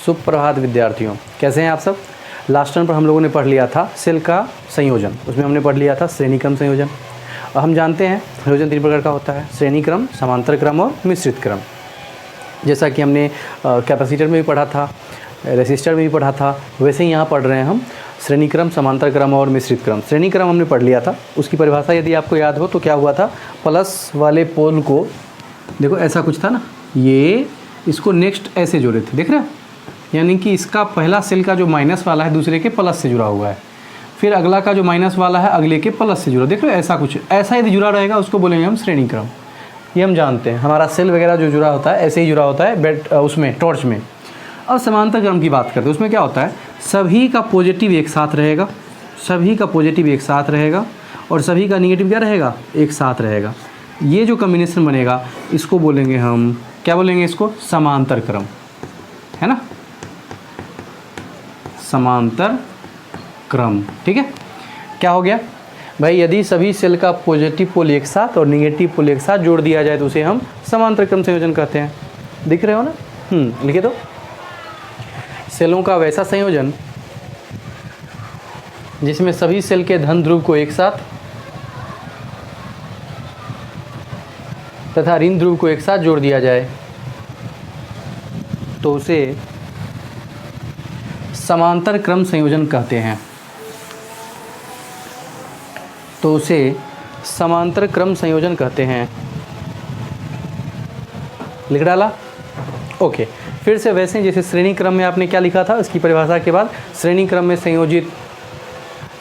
सुप्रभात विद्यार्थियों, कैसे हैं आप सब। लास्ट टर्म पर हम लोगों ने पढ़ लिया था सेल का संयोजन, उसमें हमने पढ़ लिया था श्रेणी क्रम संयोजन। और हम जानते हैं संयोजन 3 प्रकार का होता है, श्रेणी क्रम, समांतर क्रम और मिश्रित क्रम। जैसा कि हमने कैपेसिटर में भी पढ़ा था, रेसिस्टर में भी पढ़ा था, वैसे ही यहाँ पढ़ रहे हैं हम श्रेणी क्रम, समांतर क्रम और मिश्रित क्रम। श्रेणी क्रम हमने पढ़ लिया था, उसकी परिभाषा यदि आपको याद हो तो क्या हुआ था, प्लस वाले पोल को देखो ऐसा कुछ था ना, ये इसको नेक्स्ट ऐसे जोड़े थे, देख रहे हो, यानी कि इसका पहला सेल का जो माइनस वाला है दूसरे के प्लस से जुड़ा हुआ है, फिर अगला का जो माइनस वाला है अगले के प्लस से जुड़ा, देख रहे हो ऐसा कुछ, ऐसा यदि जुड़ा रहेगा उसको बोलेंगे हम श्रेणी क्रम। ये हम जानते हैं, हमारा सेल वगैरह जो जुड़ा होता है ऐसे ही जुड़ा होता है बैट उसमें टॉर्च में। और समांतर क्रम की बात करते हैं, उसमें क्या होता है, सभी का पॉजिटिव एक साथ रहेगा, सभी का पॉजिटिव एक साथ रहेगा और सभी का निगेटिव क्या रहेगा, एक साथ रहेगा। ये जो कॉम्बिनेशन बनेगा इसको बोलेंगे हम, क्या बोलेंगे इसको, समांतर क्रम, है ना, समांतर क्रम। ठीक है, क्या हो गया भाई, यदि सभी सेल का पॉजिटिव पोल एक साथ और निगेटिव पोल एक साथ जोड़ दिया जाए तो उसे हम समांतर क्रम संयोजन कहते हैं। दिख रहे हो ना, लिखे तो, सेलों का वैसा संयोजन जिसमें सभी सेल के धन ध्रुव को एक साथ तथा ऋण ध्रुव को एक साथ जोड़ दिया जाए तो उसे समांतर क्रम संयोजन कहते हैं। तो उसे समांतर क्रम संयोजन कहते हैं। लिख डाला, ओके। फिर से वैसे जैसे श्रेणी क्रम में आपने क्या लिखा था, इसकी परिभाषा के बाद श्रेणी क्रम में संयोजित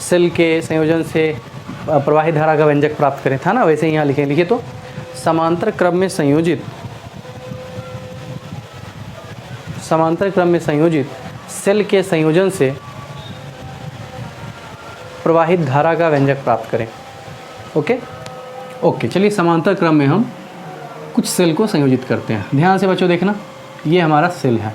सेल के संयोजन से प्रवाहित धारा का व्यंजक प्राप्त करें था ना, वैसे ही यहाँ लिखे तो समांतर क्रम में संयोजित सेल के संयोजन से प्रवाहित धारा का व्यंजक प्राप्त करें। ओके, चलिए समांतर क्रम में हम कुछ सेल को संयोजित करते हैं। ध्यान से बच्चों देखना, ये हमारा सेल है,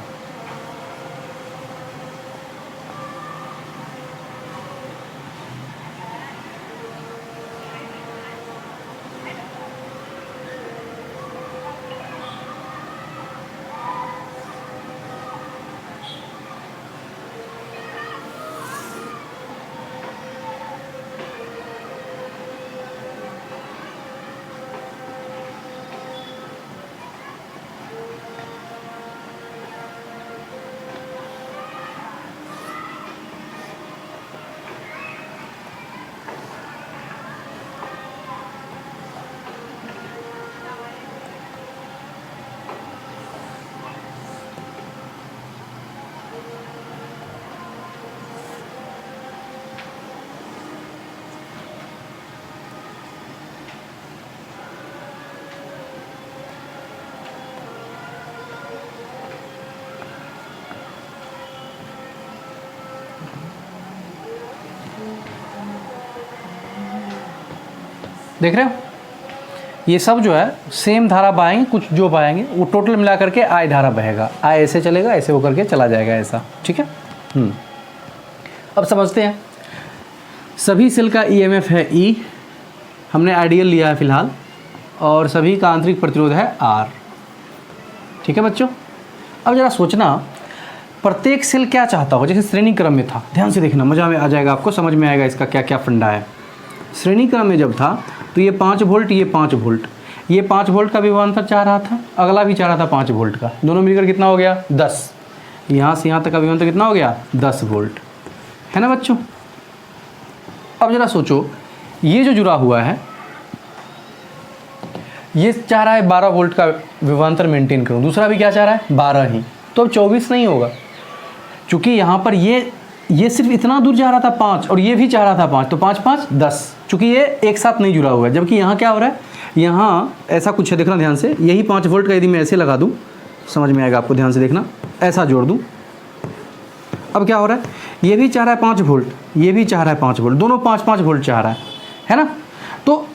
देख रहे हो, ये सब जो है सेम धारा बहाएंगे, कुछ जो बहाएंगे वो टोटल मिला करके आई धारा बहेगा, आई ऐसे चलेगा, ऐसे होकर के चला जाएगा ऐसा। ठीक है, अब समझते हैं। सभी सेल का ईएमएफ है ई, हमने आइडियल लिया है फिलहाल, और सभी का आंतरिक प्रतिरोध है आर। ठीक है बच्चों, अब जरा सोचना, प्रत्येक सेल क्या चाहता हो, जैसे श्रेणी क्रम में था, ध्यान से देखना, मजा में आ जाएगा आपको, समझ में आएगा इसका क्या क्या फंडा है। श्रेणी क्रम में जब था तो ये 5 वोल्ट, ये 5 वोल्ट, ये 5 वोल्ट का विभवांतर चाह रहा था, अगला भी चाह रहा था 5 वोल्ट का, दोनों मिलकर कितना हो गया 10, यहाँ से यहाँ तक का विभवांतर कितना हो गया 10 वोल्ट, है ना बच्चों। अब जरा सोचो, ये जो जुड़ा हुआ है ये चाह रहा है 12 वोल्ट का विभवांतर मेंटेन करूँ, दूसरा भी क्या चाह रहा है 12 ही, तो अब 24 नहीं होगा, क्योंकि यहाँ पर ये सिर्फ इतना दूर जा रहा था 5 और ये भी चाह रहा था 5, तो 5 5 10, चूँकि ये एक साथ नहीं जुड़ा हुआ है। जबकि यहाँ क्या हो रहा है, यहाँ ऐसा कुछ है, देखना ध्यान से, यही 5 वोल्ट का यदि मैं ऐसे लगा दूँ, समझ में आएगा आपको, ध्यान से देखना, ऐसा जोड़ दूँ, अब क्या हो रहा है, ये भी चाह रहा है 5 वोल्ट, ये भी चाह रहा है 5 वोल्ट, दोनों 5 5 वोल्ट चाह रहा है ना। तो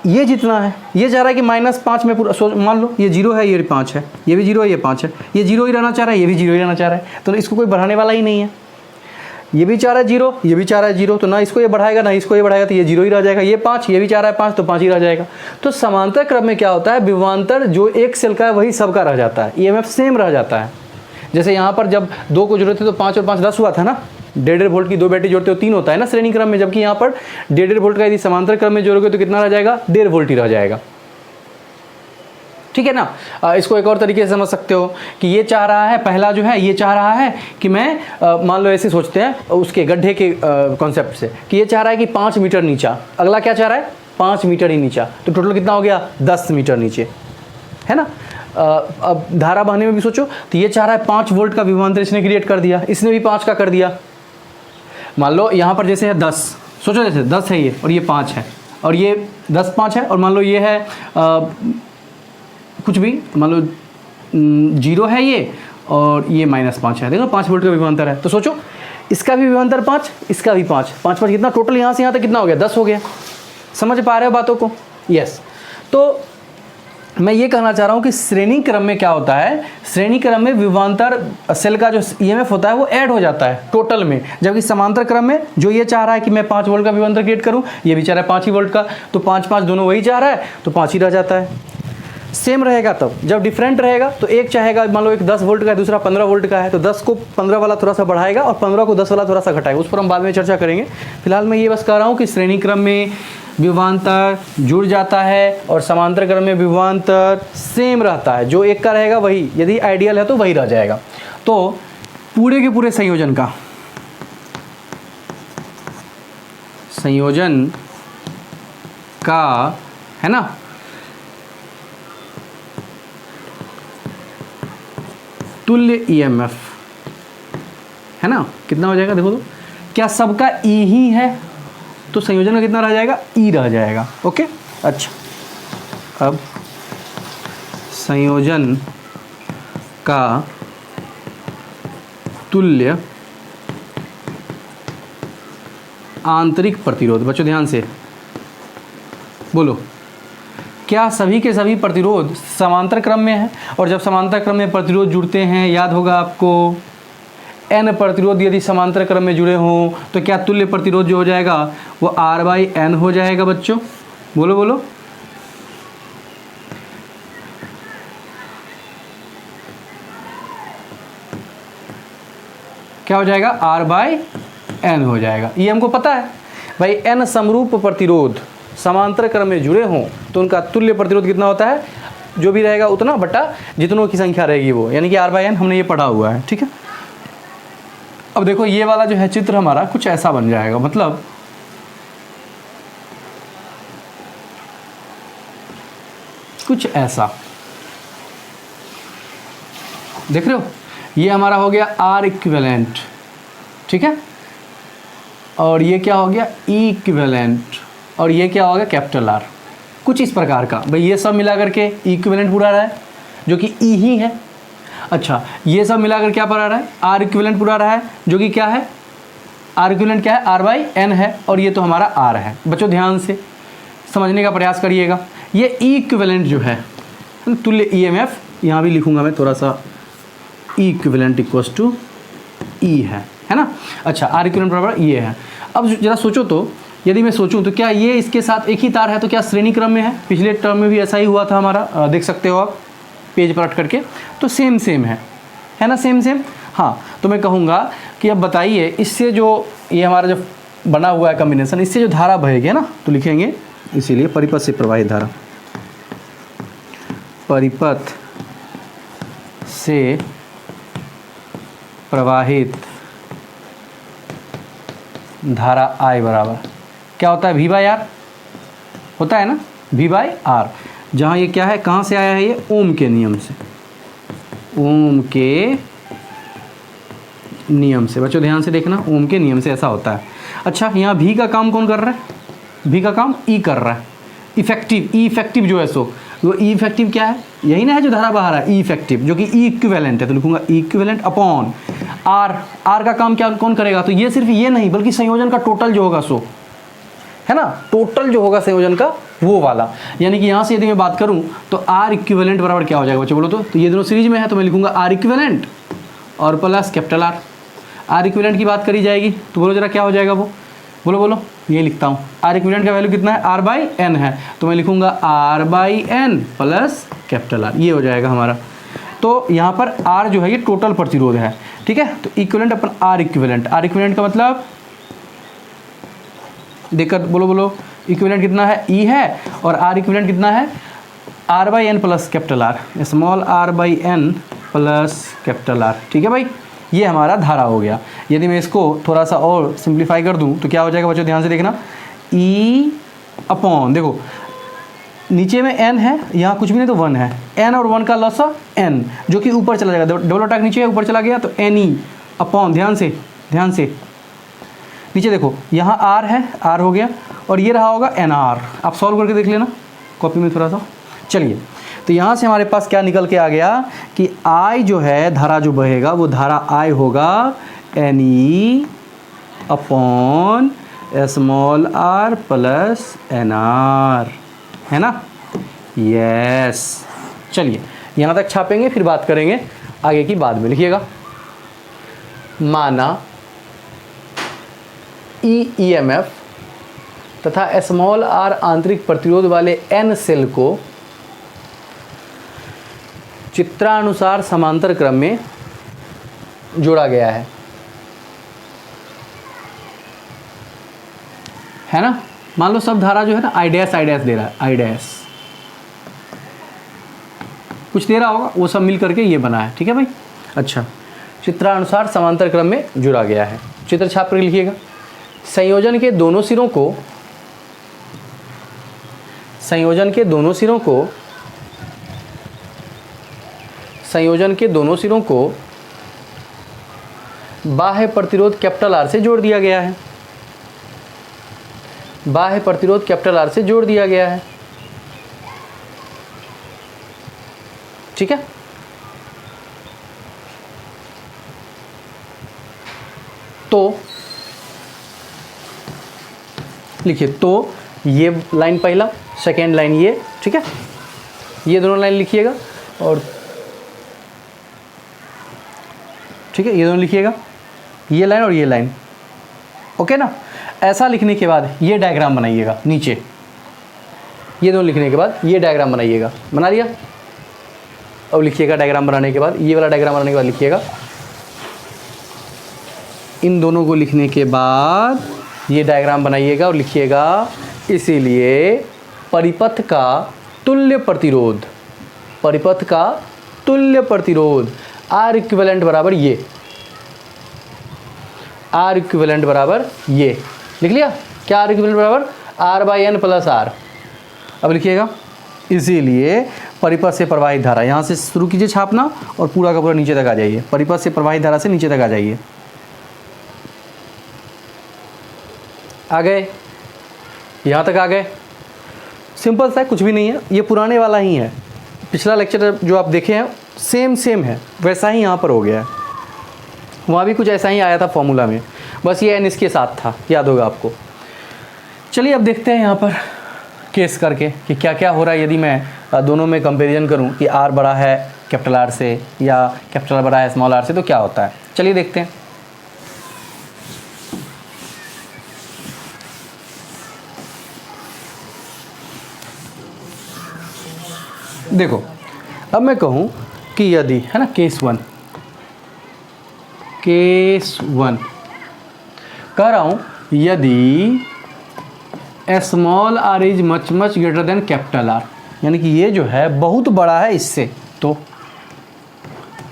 ये जितना है, ये चाह रहा है कि -5 में पूरा, मान लो ये 0 है, ये 5 है, ये भी 0 है, ये 5 है, ये 0 ही रहना चाह रहा है, ये भी 0 ही रहना चाह रहा है, तो इसको कोई बढ़ाने वाला ही नहीं है। ये भी चाह रहा है 0, ये भी चाह रहा है 0, तो ना इसको ये बढ़ाएगा ना इसको ये बढ़ाएगा, तो ये 0 ही रह जाएगा। ये 5, ये भी चाह रहा है 5, तो 5 ही रह जाएगा। तो समांतर क्रम में क्या होता है, विभवांतर जो एक सेल का है वही सबका रह जाता है, ईएमएफ सेम रह जाता है। जैसे यहाँ पर जब 2 को जोड़ते तो 5 और 5 10 हुआ था ना, 1.5 वोल्ट की 2 बैटरी जोड़ते हो 3 होता है ना श्रेणी क्रम में, जबकि यहाँ पर 1.5 वोल्ट का यदि समांतर क्रम में जोड़ोगे तो कितना रह जाएगा, 1.5 वोल्ट ही रह जाएगा। ठीक है ना। इसको एक और तरीके से समझ सकते हो कि ये चाह रहा है, पहला जो है ये चाह रहा है कि मैं मान लो ऐसे सोचते हैं उसके गड्ढे के कॉन्सेप्ट से कि ये चाह रहा है कि 5 मीटर नीचा, अगला क्या चाह रहा है 5 मीटर ही नीचा, तो टोटल कितना हो गया 10 मीटर नीचे, है ना। अब धारा बहने में भी सोचो तो ये चाह रहा है 5 वोल्ट का विभवांतर इसने क्रिएट कर दिया, इसने भी 5 का कर दिया। मान लो यहाँ पर जैसे है 10, सोचो जैसे 10 है ये और ये 5 है और ये 10 5 है, और मान लो ये है कुछ भी, मान लो 0 है ये और ये -5 है, देखो 5 वोल्ट का विभवांतर है। तो सोचो इसका भी विभवांतर 5, इसका भी 5, 5 5 कितना टोटल यहाँ से यहाँ तक कितना हो गया 10 हो गया। समझ पा रहे हो बातों को? यस। तो मैं ये कहना चाह रहा हूँ कि श्रेणी क्रम में क्या होता है, श्रेणी क्रम में विभवांतर सेल का जो ईएमएफ होता है वो ऐड हो जाता है टोटल में, जबकि समांतर क्रम में जो ये चाह रहा है कि मैं 5 वोल्ट का विभवांतर क्रिएट करूँ, ये भी चाह रहा है 5 ही वोल्ट का, तो 5 5 दोनों वही चाह रहा है तो 5 ही रह जाता है। सेम रहेगा तब जब डिफरेंट रहेगा, तो एक चाहेगा मान लो एक 10 वोल्ट का है दूसरा 15 वोल्ट का है, तो 10 को 15 वाला थोड़ा सा बढ़ाएगा और 15 को 10 वाला थोड़ा सा घटाएगा, उस पर हम बाद में चर्चा करेंगे। फिलहाल मैं ये बस कह रहा हूँ कि श्रेणी क्रम में विभवांतर जुड़ जाता है और समांतर क्रम में विभवांतर सेम रहता है, जो एक का रहेगा वही, यदि आइडियल है तो वही रह जाएगा। तो पूरे के पूरे संयोजन का है ना तुल्य ईएमएफ है ना, कितना हो जाएगा देखो तो, क्या सबका ई ही है तो संयोजन का कितना रह जाएगा, ई रह जाएगा। ओके अच्छा, अब संयोजन का तुल्य आंतरिक प्रतिरोध, बच्चों ध्यान से बोलो, क्या सभी के सभी प्रतिरोध समांतर क्रम में है? और जब समांतर क्रम में प्रतिरोध जुड़ते हैं, याद होगा आपको n प्रतिरोध यदि समांतर क्रम में जुड़े हों तो क्या तुल्य प्रतिरोध जो हो जाएगा वो R/n हो जाएगा बच्चों, बोलो बोलो। क्या हो जाएगा, R/n हो जाएगा। ये हमको पता है भाई, n समरूप प्रतिरोध समांतर क्रम में जुड़े हों तो उनका तुल्य प्रतिरोध कितना होता है, जो भी रहेगा उतना बटा जितनों की संख्या रहेगी वो, यानी कि R/n हमने ये पढ़ा हुआ है। ठीक है, अब देखो ये वाला जो है चित्र हमारा कुछ ऐसा बन जाएगा, मतलब कुछ ऐसा, देख रहे हो, ये हमारा हो गया R इक्विवेलेंट, ठीक है, और ये क्या हो गया E इक्विवेलेंट, और ये क्या हो गया कैपिटल R, कुछ इस प्रकार का। भाई ये सब मिला करके इक्विवेलेंट पूरा रहा है जो कि E ही है। अच्छा, ये सब मिलाकर क्या पर आ रहा है, R इक्विवेलेंट पूरा रहा है जो कि क्या है, R इक्विवेलेंट क्या है, R/n है, और ये तो हमारा R है। बच्चों ध्यान से समझने का प्रयास करिएगा। ये E इक्विवेलेंट जो है तुल्य EMF, यहाँ भी लिखूंगा मैं थोड़ा सा, E equivalent equals to E है ना। अच्छा, R इक्विवेलेंट बराबर ये है। अब जरा सोचो तो, यदि मैं सोचूं तो क्या ये इसके साथ एक ही तार है, तो क्या श्रेणी क्रम में है? पिछले टर्म में भी ऐसा ही हुआ था हमारा, देख सकते हो आप पेज पर हट करके, तो सेम है ना, सेम। हाँ, तो मैं कहूँगा कि अब बताइए इससे जो ये हमारा जो बना हुआ है कॉम्बिनेशन, इससे जो धारा बहेगी ना, तो लिखेंगे इसीलिए परिपथ से प्रवाहित धारा, परिपथ से प्रवाहित धारा I बराबर क्या होता है, V/R होता है ना, V/R, जहाँ ये क्या है, कहाँ से आया है, ये ओम के नियम से, ओम के नियम से। बच्चों ध्यान से देखना, ओम के नियम से ऐसा होता है। अच्छा, यहाँ V का काम कौन कर रहा है, V का काम E कर रहा है, इफेक्टिव, E इफेक्टिव जो है सो वो E इफेक्टिव क्या है, यही ना है जो धारा बाहर है, E इफेक्टिव जो कि E इक्विवेलेंट है, तो लिखूंगा E इक्विवेलेंट अपॉन R का काम क्या कौन करेगा, तो ये सिर्फ ये नहीं बल्कि संयोजन का टोटल जो होगा सो, है ना, टोटल जो होगा संयोजन का वो वाला। यानी कि यहाँ से यदि मैं बात करूँ तो R इक्विवेलेंट बराबर क्या हो जाएगा बच्चों, बोलो तो ये दोनों सीरीज में है तो मैं लिखूंगा R इक्विवेलेंट और प्लस कैपिटल R इक्विवेलेंट की बात करी जाएगी, तो बोलो जरा क्या हो जाएगा वो, बोलो ये लिखता हूँ, R इक्विवेलेंट का वैल्यू कितना है, R/n है, तो मैं लिखूंगा R/n प्लस कैपिटल R, ये हो जाएगा हमारा। तो यहाँ पर R जो है ये टोटल प्रतिरोध है, ठीक है। तो इक्विवेलेंट अपन R इक्विवेलेंट का मतलब देखकर बोलो इक्विवेलेंट कितना है, E है, और R इक्विवेलेंट कितना है, R/N plus capital R, small R/N plus capital R, ठीक है भाई। ये हमारा धारा हो गया। यदि मैं इसको थोड़ा सा और सिंप्लीफाई कर दूं तो क्या हो जाएगा बच्चों, ध्यान से देखना, E अपॉन, देखो नीचे में n है, यहाँ कुछ भी नहीं तो 1 है, n और 1 का लॉस n जो कि ऊपर चला जाएगा, डबल अटैक नीचे है ऊपर चला गया तो Ne अपॉन, ध्यान से नीचे देखो, यहाँ R है, R हो गया, और ये रहा होगा NR। आप सॉल्व करके देख लेना कॉपी में थोड़ा सा। चलिए, तो यहाँ से हमारे पास क्या निकल के आ गया कि I जो है, धारा जो बहेगा वो धारा I होगा Ne upon small r plus NR, है ना। यस, चलिए यहाँ तक छापेंगे, फिर बात करेंगे आगे की, बाद में लिखिएगा। माना EMF तथा स्मॉल r आंतरिक प्रतिरोध वाले n सेल को चित्रानुसार समांतर क्रम में जोड़ा गया है ना। मान लो सब धारा जो है ना I डैश दे रहा है, I डैश कुछ दे रहा होगा, वो सब मिल करके ये बना है, ठीक है भाई। अच्छा, चित्रानुसार समांतर क्रम में जुड़ा गया है, चित्र छाप कर लिखिएगा। संयोजन के दोनों सिरों को बाह्य प्रतिरोध कैपिटल R से जोड़ दिया गया है, ठीक है। तो लिखिए, तो ये लाइन पहला, सेकेंड लाइन ये, ठीक है, ये दोनों लाइन लिखिएगा, और ठीक है, ये दोनों लिखिएगा, ये लाइन और ये लाइन, ओके ना। ऐसा लिखने के बाद ये डायग्राम बनाइएगा नीचे, ये दोनों लिखने के बाद ये डायग्राम बनाइएगा, बना लिया। अब लिखिएगा डायग्राम बनाने के बाद, ये वाला डायग्राम बनाने के बाद लिखिएगा, इन दोनों को लिखने के बाद ये डायग्राम बनाइएगा और लिखिएगा, इसीलिए परिपथ का तुल्य प्रतिरोध R इक्विवेलेंट बराबर ये, लिख लिया क्या, R इक्विवेलेंट बराबर R/N प्लस R। अब लिखिएगा, इसीलिए परिपथ से प्रवाहित धारा, यहाँ से शुरू कीजिए छापना और पूरा का पूरा नीचे तक आ जाइए, परिपथ से प्रवाहित धारा से नीचे तक आ जाइए। आ गए, यहाँ तक आ गए, सिंपल सा है, कुछ भी नहीं है, ये पुराने वाला ही है, पिछला लेक्चर जो आप देखे हैं सेम है, वैसा ही यहाँ पर हो गया है। वहाँ भी कुछ ऐसा ही आया था फॉर्मूला में, बस ये n इसके साथ था, याद होगा आपको। चलिए अब देखते हैं यहाँ पर केस करके कि क्या क्या हो रहा है यदि मैं दोनों में कंपैरिजन करूँ कि R बड़ा है कैपिटल R से या कैपिटल R बड़ा है स्मॉल r से, तो क्या होता है। चलिए देखते हैं। देखो, अब मैं कहूँ कि यदि, है ना, केस वन कह रहा हूँ, यदि small r is much greater then capital R, यानी कि ये जो है बहुत बड़ा है इससे, तो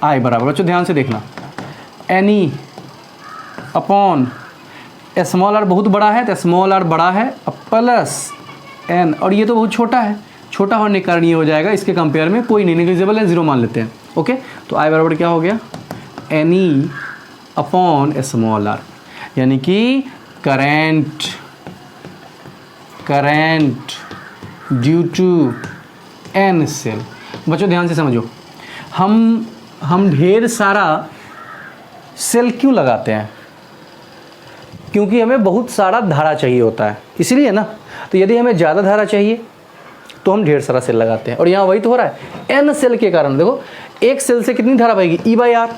I बराबर, बच्चों ध्यान से देखना, Ne अपॉन स्मॉल r बहुत बड़ा है तो स्मॉल r बड़ा है प्लस n, और ये तो बहुत छोटा है, छोटा होने के कारण ये हो जाएगा, इसके कंपेयर में कोई नहीं, नेग्लिजिबल है, 0 मान लेते हैं, ओके। तो I बराबर क्या हो गया, Ne अपॉन स्मॉल r, यानी कि current due to n cell. बच्चों ध्यान से समझो, हम ढेर सारा सेल क्यों लगाते हैं, क्योंकि हमें बहुत सारा धारा चाहिए होता है, इसलिए ना। तो यदि हमें ज़्यादा धारा चाहिए तो हम ढेर सारा सेल लगाते हैं, और यहाँ वही तो हो रहा है, n सेल के कारण। देखो, एक सेल से कितनी धारा बहेगी, E/R,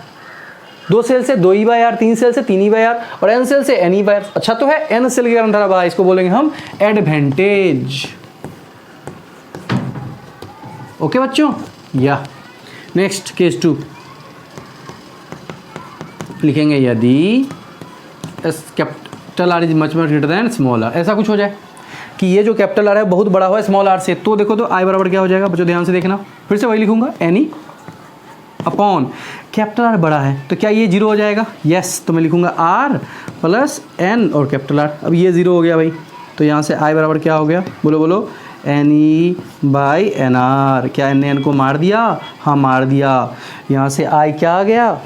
2 सेल से 2E/R, 3 सेल से 3E/R, और n सेल से NE/R। अच्छा तो है, n सेल के कारण धारा बहा, इसको बोलेंगे हम एडवांटेज, ओके बच्चों। या नेक्स्ट केस 2 लिखेंगे यदि capital R is much greater than small R, ऐसा कुछ हो जाए कि ये जो कैपिटल आर है बहुत बड़ा हो स्मॉल आर से, तो देखो तो आई बराबर क्या हो जाएगा बच्चों, ध्यान से देखना, फिर से वही लिखूंगा एनी अपॉन कैपिटल आर बड़ा है तो क्या ये जीरो हो जाएगा, यस, तो मैं लिखूंगा आर प्लस एन और कैपिटल आर, अब ये जीरो हो गया भाई, तो यहाँ से आई बराबर क्या हो गया, बोलो बोलो, n E by n R, क्या एन ने एन को मार दिया, हाँ मार दिया, यहाँ से आई क्या आ गया,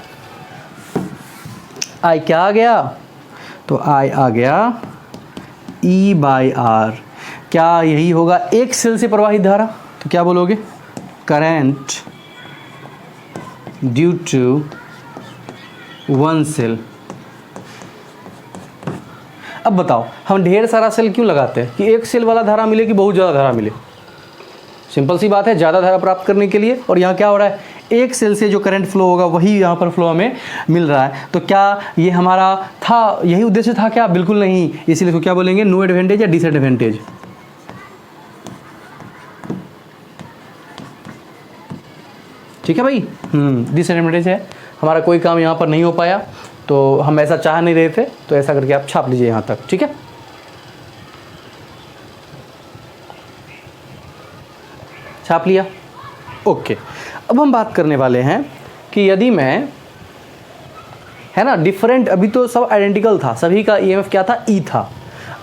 आई क्या आ गया, तो आई आ गया ई बाई आर, क्या यही होगा एक सेल से प्रवाहित धारा, तो क्या बोलोगे, current due to one cell. अब बताओ हम ढेर सारा सेल क्यों लगाते हैं कि एक सेल वाला धारा मिले कि बहुत ज़्यादा धारा मिले, सिंपल सी बात है, ज़्यादा धारा प्राप्त करने के लिए, और यहाँ क्या हो रहा है, एक सेल से जो करंट फ्लो होगा वही यहाँ पर फ्लो हमें मिल रहा है, तो क्या ये हमारा था, यही उद्देश्य था क्या, बिल्कुल नहीं, इसीलिए तो क्या बोलेंगे, नो एडवांटेज या डिसएडवांटेज, ठीक है भाई, डिसएडवांटेज है, हमारा कोई काम यहाँ पर नहीं हो पाया, तो हम ऐसा चाह नहीं रहे थे, तो ऐसा करके आप छाप लीजिए यहाँ तक, ठीक है। छाप लिया, ओके। अब हम बात करने वाले हैं कि यदि मैं, है ना, डिफरेंट, अभी तो सब आइडेंटिकल था, सभी का ईएमएफ क्या था, ई था,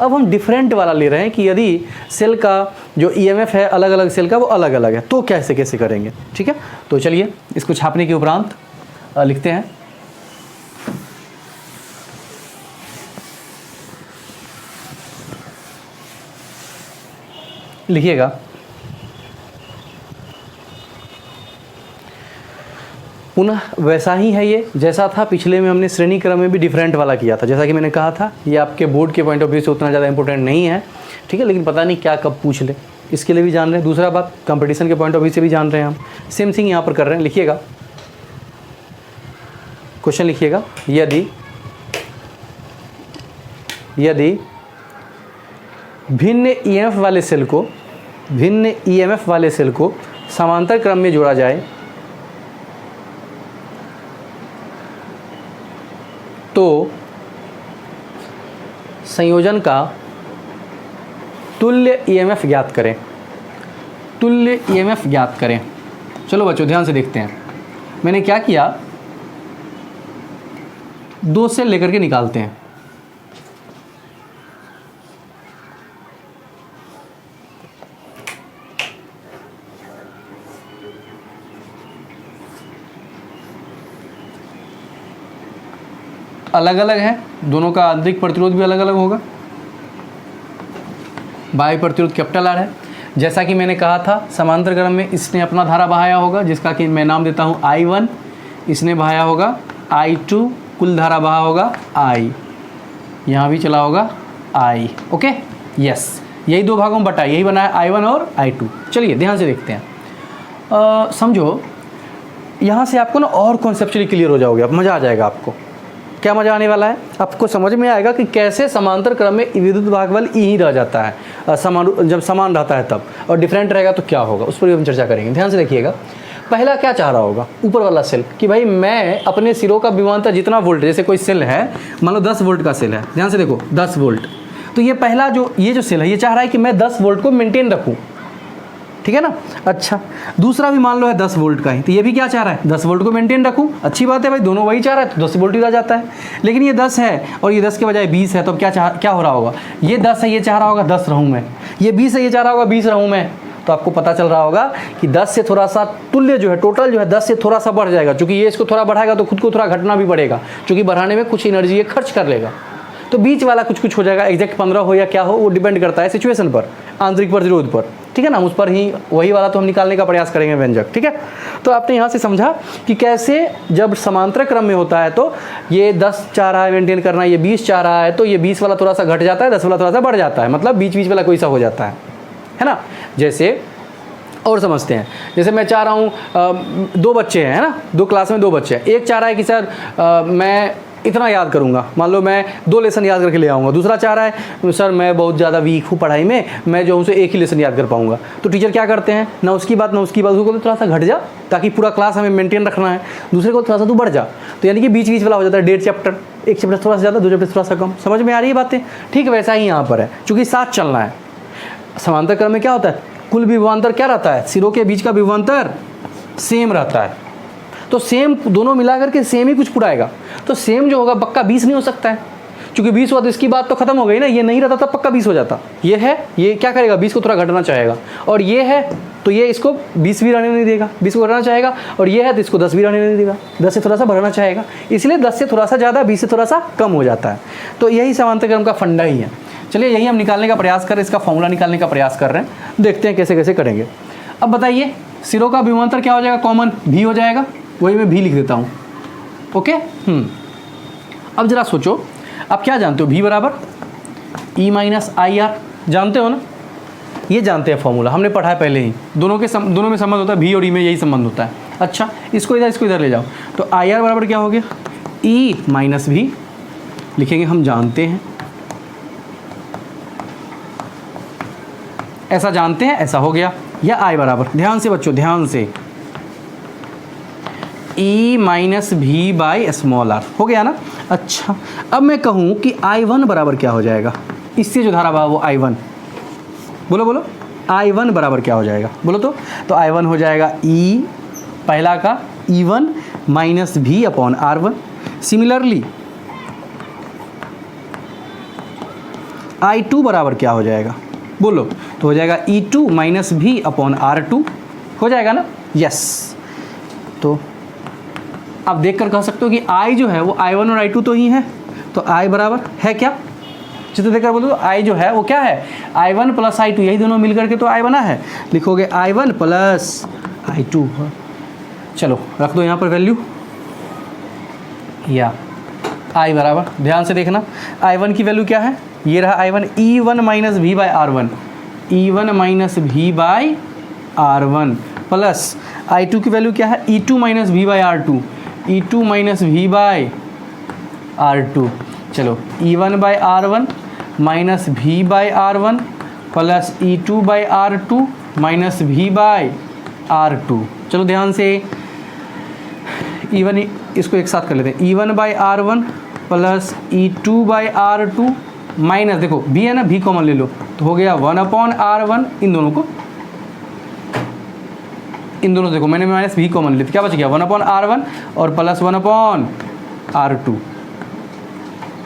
अब हम डिफरेंट वाला ले रहे हैं कि यदि सेल का जो ईएमएफ है अलग अलग सेल का वो अलग अलग है, तो कैसे कैसे करेंगे, ठीक है। तो चलिए इसको छापने के उपरांत लिखते हैं, लिखिएगा, पुनः वैसा ही है ये जैसा था पिछले में, हमने श्रेणी क्रम में भी डिफरेंट वाला किया था, जैसा कि मैंने कहा था ये आपके बोर्ड के पॉइंट ऑफ व्यू से उतना ज़्यादा इंपॉर्टेंट नहीं है, ठीक है, लेकिन पता नहीं क्या कब पूछ ले, इसके लिए भी जान रहे हैं। दूसरा बात, कंपटीशन के पॉइंट ऑफ व्यू से भी जान रहे हैं हम, सेम थिंग यहाँ पर कर रहे हैं। लिखिएगा, क्वेश्चन लिखिएगा, यदि भिन्न ईएमएफ वाले सेल को समांतर क्रम में जोड़ा जाए तो संयोजन का तुल्य ईएमएफ ज्ञात करें, तुल्य ईएमएफ ज्ञात करें। चलो बच्चों ध्यान से देखते हैं, मैंने क्या किया, दो सेल लेकर के निकालते हैं, अलग अलग है, दोनों का आंतरिक प्रतिरोध भी अलग अलग होगा, बाह्य प्रतिरोध कैपिटल आर है, जैसा कि मैंने कहा था समांतर क्रम में इसने अपना धारा बहाया होगा जिसका कि मैं नाम देता हूँ I1, इसने बहाया होगा I2, कुल धारा बहा होगा I, यहाँ भी चला होगा I, ओके, यस, यही दो भागों में बटा, यही बना है I1 और I2। चलिए ध्यान से देखते हैं, समझो, यहाँ से आपको ना और कॉन्सेप्चुअली क्लियर हो जाओगे, अब मज़ा आ जाएगा आपको। क्या मज़ा आने वाला है, आपको समझ में आएगा कि कैसे समांतर क्रम में विद्युत भागबल ई ही रह जाता है, जब समान रहता है तब, और डिफरेंट रहेगा तो क्या होगा, उस पर भी हम चर्चा करेंगे। ध्यान से देखिएगा, पहला क्या चाह रहा होगा ऊपर वाला सेल कि भाई मैं अपने सिरों का विभवांतर जितना वोल्ट, जैसे कोई सेल है मान लो 10 वोल्ट का सेल है, ध्यान से देखो 10 वोल्ट, तो ये पहला ये जो सेल है ये चाह रहा है कि मैं 10 वोल्ट को मेंटेन रखूँ, ठीक है ना। अच्छा, दूसरा भी मान लो है 10 वोल्ट का ही, तो ये भी क्या चाह रहा है 10 वोल्ट को मेंटेन रखूं, अच्छी बात है भाई, दोनों वही चाह रहा है तो 10 वोल्ट ही रह जाता है। लेकिन ये 10 है और ये 10 के बजाय 20 है, तो अब क्या हो रहा होगा, ये 10 है ये चाह रहा होगा 10 रहूँ मैं, ये 20 है ये चाह रहा होगा 20 रहूँ मैं, तो आपको पता चल रहा होगा कि 10 से थोड़ा सा तुल्य जो है, टोटल जो है 10 से थोड़ा सा बढ़ जाएगा, क्योंकि ये इसको थोड़ा बढ़ाएगा तो खुद को थोड़ा घटना भी पड़ेगा, क्योंकि बढ़ाने में कुछ एनर्जी ये खर्च कर लेगा, तो बीच वाला कुछ हो जाएगा, एग्जैक्ट 15 हो या क्या हो वो डिपेंड करता है सिचुएशन पर, आंतरिक प्रतिरोध पर, ठीक है ना, उस पर ही वही वाला तो हम निकालने का प्रयास करेंगे व्यंजक, ठीक है। तो आपने यहाँ से समझा कि कैसे जब समांतर क्रम में होता है तो ये 10 चाह रहा है मेंटेन करना, ये 20 चाह रहा है, तो ये 20 वाला थोड़ा सा घट जाता है, 10 वाला थोड़ा सा बढ़ जाता है, मतलब बीच वाला कोई सा हो जाता है ना। जैसे और समझते हैं, जैसे मैं चाह रहा हूँ 2 बच्चे हैं, है ना, 2 क्लास में 2 बच्चे हैं, एक चाह रहा है कि सर मैं इतना याद करूंगा। मान लो मैं 2 लेसन याद करके ले आऊँगा, दूसरा चाह रहा है सर मैं बहुत ज़्यादा वीक हूँ पढ़ाई में, मैं जो हूँ उसे 1 ही लेसन याद कर पाऊँगा। तो टीचर क्या करते हैं, ना उसकी बात उसको तो थोड़ा सा घट जा, ताकि पूरा क्लास हमें मेंटेन रखना है, दूसरे को थोड़ा सा तू बढ़ जा। तो यानी कि बीच बीच वाला हो जाता है, 1.5 चैप्टर, 1 चैप्टर थोड़ा सा ज़्यादा, 2 चैप्टर थोड़ा सा कम। समझ में आ रही है बातें? ठीक वैसा ही यहाँ पर है, चूँकि साथ चलना है। समांतर क्रम में क्या होता है, कुल विभवांतर क्या रहता है, सिरों के बीच का विभवांतर सेम रहता है। तो सेम दोनों मिला करके सेम ही कुछ पुराएगा। तो सेम जो होगा पक्का 20 नहीं हो सकता है, क्योंकि 20 हुआ तो इसकी बात तो खत्म हो गई ना। ये नहीं रहता तब पक्का 20 हो जाता। ये है, ये क्या करेगा, 20 को थोड़ा घटाना चाहेगा। और ये है तो ये इसको 20 भी रहने नहीं देगा, 20 को घटाना चाहेगा। और ये है तो इसको 10 भी रहने नहीं देगा, 10 से थोड़ा सा बढ़ाना चाहेगा। इसलिए 10 से थोड़ा सा ज़्यादा, 20 से थोड़ा सा कम हो जाता है। तो यही समांतर क्रम का फंडा ही है। चलिए यही हम निकालने का प्रयास कर रहे हैं, इसका फॉर्मूला निकालने का प्रयास कर रहे हैं, देखते हैं कैसे कैसे करेंगे। अब बताइए सिरों का विभवांतर क्या हो जाएगा, कॉमन भी हो जाएगा, वही मैं भी लिख देता हूँ। ओके। अब जरा सोचो, आप क्या जानते हो, भी बराबर E माइनस आई आर, जानते हो ना, ये जानते हैं फॉर्मूला, हमने पढ़ा है पहले ही। दोनों में संबंध होता है, भी और ई में यही संबंध होता है। अच्छा, इसको इधर ले जाओ, तो आई आर बराबर क्या हो गया, E माइनस भी लिखेंगे, हम जानते हैं, ऐसा जानते हैं, ऐसा हो गया। या आई बराबर, ध्यान से बच्चों ध्यान से, E माइनस भी बाई स्मॉल आर, हो गया ना। अच्छा, अब मैं कहूँ कि I1 बराबर क्या हो जाएगा, इससे जो धारा बहा वो I1, बोलो I1 बराबर क्या हो जाएगा, बोलो तो I1 हो जाएगा E पहला का E1 माइनस भी अपॉन R1। सिमिलरली I2 बराबर क्या हो जाएगा, बोलो, तो हो जाएगा E2 माइनस भी अपॉन R2, हो जाएगा ना। यस, तो आप देख कर कह सकते हो कि I जो है वो I1 और I2 तो ही है, तो I बराबर है क्या, चित्र देखकर बोलो, तो I जो है वो क्या है, I1 प्लस I2, यही दोनों मिलकर के तो I बना है। लिखोगे I1 प्लस I2, चलो रख दो यहाँ पर वैल्यू, या I बराबर, ध्यान से देखना, I1 की वैल्यू क्या है, ये रहा I1, E1 माइनस भी बाई R1, E1 माइनस भी बाई R1 प्लस I2 की वैल्यू क्या है, E2 माइनस भी बाई R2, E2 माइनस भी बाई R2। चलो E1 बाई R1 माइनस भी by R1 plus E2 by R2 minus भी बाई R2। चलो ध्यान से, E1 इसको एक साथ कर लेते हैं, E1 by R1 plus E2 by R2 minus, देखो भी है ना, भी कॉमन ले लो, तो हो गया 1 अपॉन R1, इन दोनों देखो मैंने माइनस भी कॉमन ली, तो क्या बच गया 1 अपॉन R1 और प्लस 1 अपॉन R2,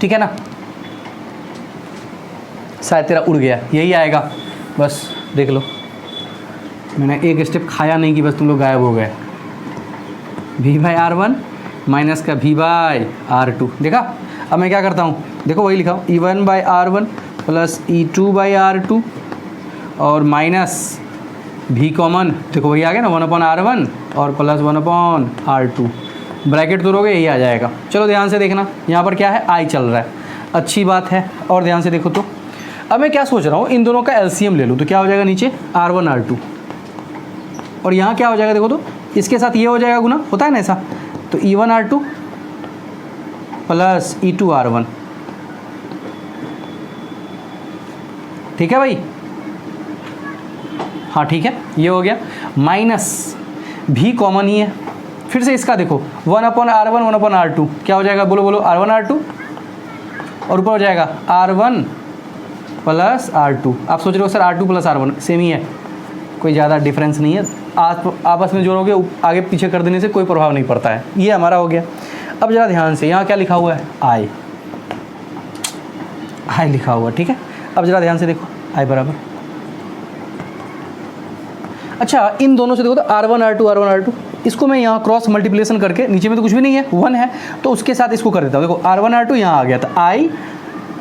ठीक है ना। शायद तेरा उड़ गया, यही आएगा, बस देख लो, मैंने एक स्टेप खाया नहीं कि बस तुम लोग गायब हो गए। भी बाई R1 माइनस का भी बाई R2, देखा। अब मैं क्या करता हूँ, देखो वही लिखा हूँ, E1 by R1 plus E2 by R2 और माइनस भी कॉमन, देखो वही आ गया ना, 1 अपॉन R1 और प्लस 1 अपॉन R2, ब्रैकेट तोड़ोगे यही आ जाएगा। चलो ध्यान से देखना, यहाँ पर क्या है, I चल रहा है, अच्छी बात है। और ध्यान से देखो, तो अब मैं क्या सोच रहा हूँ, इन दोनों का LCM ले लूँ, तो क्या हो जाएगा नीचे R1 R2, और यहाँ क्या हो जाएगा, देखो तो इसके साथ ये हो जाएगा गुना, होता है ना ऐसा, तो E1 R2 plus E2 R1, ठीक है भाई, हाँ ठीक है, ये हो गया। माइनस भी कॉमन ही है, फिर से इसका देखो 1 अपॉन R1 1 अपॉन R2, क्या हो जाएगा, बोलो R1 R2, और ऊपर हो जाएगा R1 प्लस R2। आप सोच रहे हो sir R2 plus R1 same ही है, कोई ज़्यादा डिफरेंस नहीं है, आपस में जोड़ोगे आगे पीछे कर देने से कोई प्रभाव नहीं पड़ता है। ये हमारा हो गया। अब ज़रा ध्यान से, यहाँ क्या लिखा हुआ है, I लिखा हुआ, ठीक है। अब ज़रा ध्यान से देखो, I बराबर, अच्छा इन दोनों से देखो तो R1 R2 R1 R2, इसको मैं यहाँ क्रॉस मल्टीप्लिकेशन करके, नीचे में तो कुछ भी नहीं है, 1 है, तो उसके साथ इसको कर देता हूँ। देखो R1 R2 यहाँ आ गया, तो I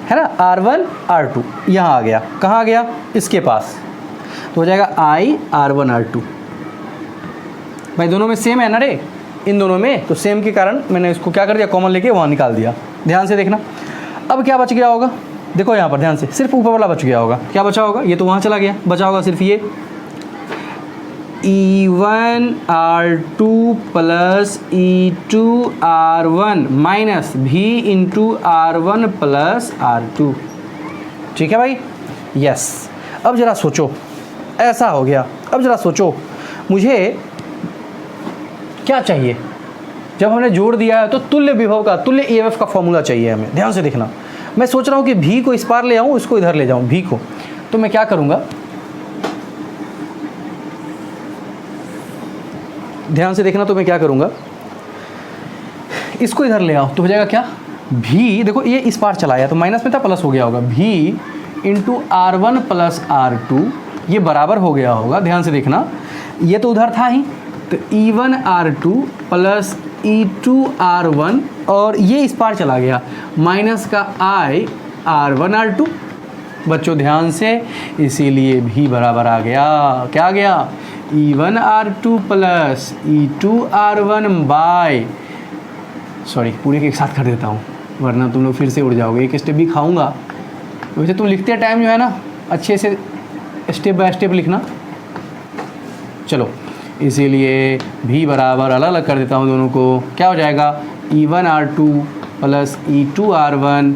है ना, R1 R2 यहाँ आ गया, कहाँ आ गया, इसके पास, तो हो जाएगा I R1 R2। भाई दोनों में सेम है ना रे, इन दोनों में तो सेम के कारण मैंने इसको क्या कर दिया, कॉमन लेके वहाँ निकाल दिया। ध्यान से देखना, अब क्या बच गया होगा, देखो यहाँ पर ध्यान से, सिर्फ ऊपर वाला बच गया होगा, क्या बचा होगा, ये तो वहाँ चला गया, बचा होगा सिर्फ ये E1R2 plus E2R1 minus V into R1 plus R2। ठीक है भाई, यस। अब ज़रा सोचो, ऐसा हो गया। अब ज़रा सोचो मुझे क्या चाहिए। जब हमने जोड़ दिया है तो तुल्य विभव का, तुल्य EMF का फॉर्मूला चाहिए हमें। ध्यान से देखना, मैं सोच रहा हूँ कि V को इस पार ले आऊँ, इसको इधर ले जाऊँ, V को। तो मैं क्या करूँगा, ध्यान से देखना, तो मैं क्या करूँगा, इसको इधर ले आओ तो हो जाएगा क्या, V, देखो ये इस पार चला गया तो माइनस में था, प्लस हो गया होगा, V into R1 plus R2, ये बराबर हो गया होगा। ध्यान से देखना, ये तो उधर था ही, तो E1R2 प्लस E2R1 और ये इस पार चला गया, माइनस का IR1R2। बच्चों ध्यान से, इसीलिए भी बराबर आ गया, क्या आ गया, E1R2 plus E2R1 bye, sorry पूरे के एक साथ कर देता हूँ वरना तुम लोग फिर से उड़ जाओगे, एक स्टेप भी खाऊंगा। वैसे तुम लिखते टाइम जो है ना अच्छे से स्टेप बाय स्टेप लिखना। चलो, इसीलिए भी बराबर अलग अलग कर देता हूँ दोनों को, क्या हो जाएगा, E1R2 plus E2R1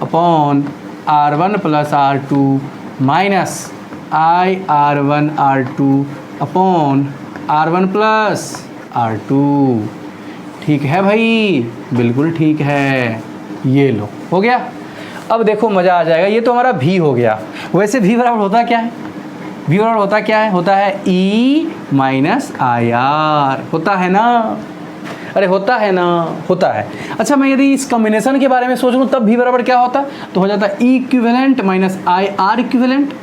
upon R1 plus R2 minus IR1R2 upon R1 plus R2। ठीक है भाई, बिल्कुल ठीक है, ये लो, हो गया। अब देखो मज़ा आ जाएगा, ये तो हमारा V हो गया। वैसे V बराबर होता क्या है, V बराबर होता क्या है, होता है E माइनस IR, होता है ना, अरे होता है ना, होता है। अच्छा, मैं यदि इस कॉम्बिनेशन के बारे में सोच लूँ तब V बराबर क्या होता, तो हो जाता E equivalent minus IR equivalent.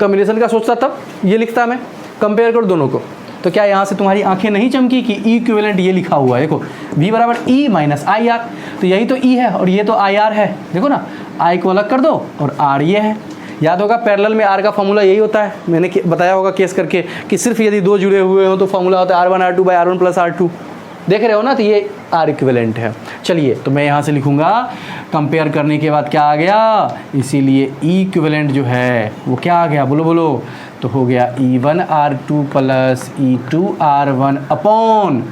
Combination का सोचता तब ये लिखता मैं, कंपेयर करो दोनों को, तो क्या यहाँ से तुम्हारी आंखें नहीं चमकी कि E इक्विवेलेंट ये लिखा हुआ है, देखो V बराबर E माइनस IR, तो यही तो E है और ये तो IR है, देखो ना, I को अलग कर दो और R ये है। याद होगा पैरेलल में R का फॉर्मूला यही होता है, मैंने बताया होगा केस करके कि सिर्फ यदि दो जुड़े हुए हो तो फॉर्मूला होता है R1R2 by R1 plus R2, देख रहे हो ना, तो ये R इक्विवेलेंट है। चलिए, तो मैं यहाँ से लिखूँगा, कंपेयर करने के बाद क्या आ गया, इसीलिए E इक्विवेलेंट जो है वो क्या आ गया, बोलो बोलो, तो हो गया E1R2 plus E2R1 upon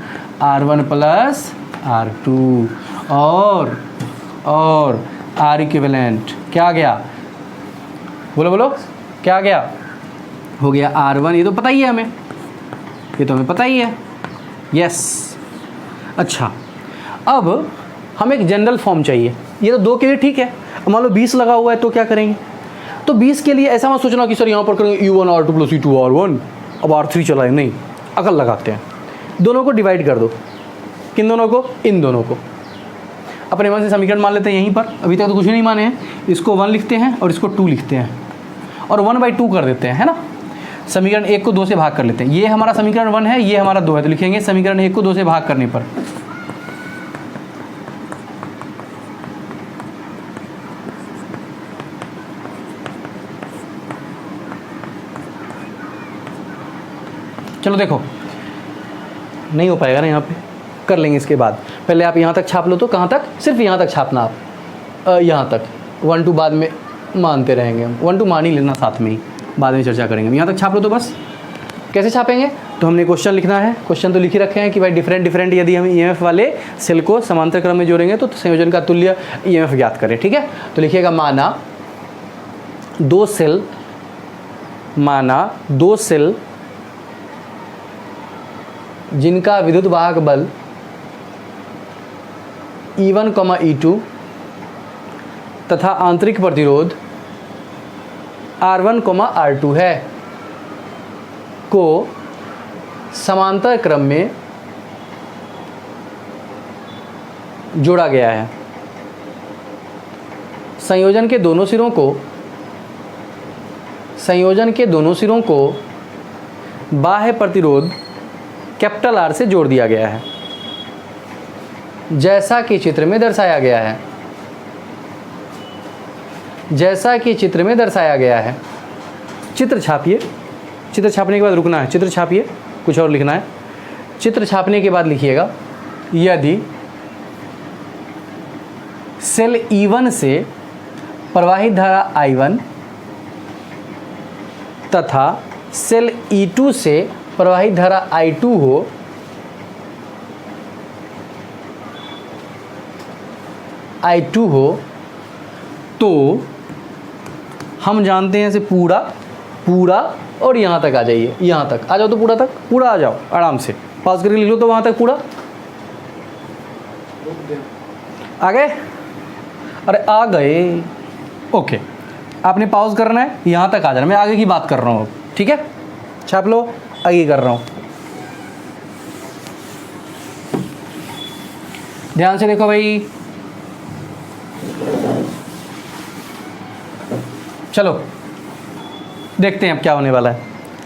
R1 plus R2 और R इक्विवेलेंट क्या आ गया, बोलो बोलो, क्या आ गया, हो गया R1, ये तो पता ही है हमें, ये तो हमें पता ही है, यस। अच्छा, अब हम एक जनरल फॉर्म चाहिए, ये तो दो के लिए ठीक है। अब मान लो 20 लगा हुआ है तो क्या करेंगे, तो 20 के लिए ऐसा मत सोचना कि सर यहाँ पर करेंगे E1R2 प्लस E2R1 अब R3 चलाए, नहीं, अकल लगाते हैं, दोनों को डिवाइड कर दो, किन दोनों को, इन दोनों को। अपने मन से समीकरण मान लेते हैं यहीं पर, अभी तक तो कुछ भी नहीं माने हैं, इसको 1 लिखते हैं और इसको 2 लिखते हैं और 1/2 कर देते हैं, है ना। समीकरण 1 को 2 से भाग कर लेते हैं, ये हमारा समीकरण 1 है, ये हमारा 2 है, तो लिखेंगे समीकरण 1 को 2 से भाग करने पर चलो देखो नहीं हो पाएगा ना, यहाँ पे कर लेंगे इसके बाद। पहले आप यहाँ तक छाप लो, तो कहाँ तक, सिर्फ यहाँ तक छापना आप, यहाँ तक, 1 2 बाद में मानते रहेंगे हम, 1 2 मान ही लेना साथ में ही, बाद में चर्चा करेंगे। यहाँ तक छाप लो तो बस। कैसे छापेंगे, तो हमने क्वेश्चन लिखना है, क्वेश्चन तो लिख ही रखे हैं कि भाई डिफरेंट यदि हम EMF वाले सेल को समांतर क्रम में जोड़ेंगे तो संयोजन का तुल्य EMF ज्ञात करें। ठीक है, तो लिखिएगा माना दो सेल जिनका विद्युत वाहक बल E1, E2 तथा आंतरिक प्रतिरोध R1, R2 है को समांतर क्रम में जोड़ा गया है। संयोजन के दोनों सिरों को बाह्य प्रतिरोध कैपिटल R से जोड़ दिया गया है, जैसा कि चित्र में दर्शाया गया है। चित्र छापिए, चित्र छापने के बाद रुकना है, चित्र छापिए, कुछ और लिखना है। चित्र छापने के बाद लिखिएगा, यदि सेल E1 से प्रवाहित धारा I1 तथा सेल E2 से प्रवाहित धारा I2 हो तो हम जानते हैं इसे पूरा पूरा और यहाँ तक आ जाइए, यहाँ तक आ जाओ, तो पूरा तक, पूरा आ जाओ आराम से, पास करके लिख लो तो वहाँ तक पूरा आ गए। अरे आ गए, ओके, आपने पॉज करना है, यहाँ तक आ जाना, मैं आगे की बात कर रहा हूँ, ठीक है, छाप लो, आगे कर रहा हूँ, ध्यान से देखो भाई। चलो देखते हैं अब क्या होने वाला है।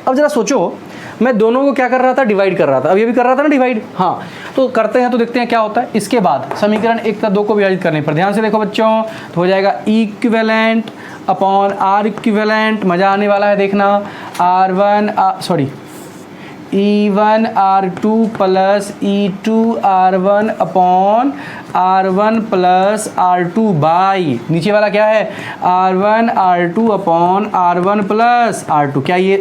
अब जरा सोचो, मैं दोनों को क्या कर रहा था, डिवाइड कर रहा था, अब ये भी कर रहा था ना डिवाइड, हाँ, तो करते हैं तो देखते हैं क्या होता है। इसके बाद समीकरण 1 तथा 2 को विभाजित करने पर ध्यान से देखो बच्चों, तो हो जाएगा इक्विवेलेंट अपॉन आर इक्विवेलेंट, मज़ा आने वाला है देखना, E1 R2 plus E2 R1 upon R1 plus R2 by, नीचे वाला क्या है, R1 R2 upon R1 plus R2, क्या ये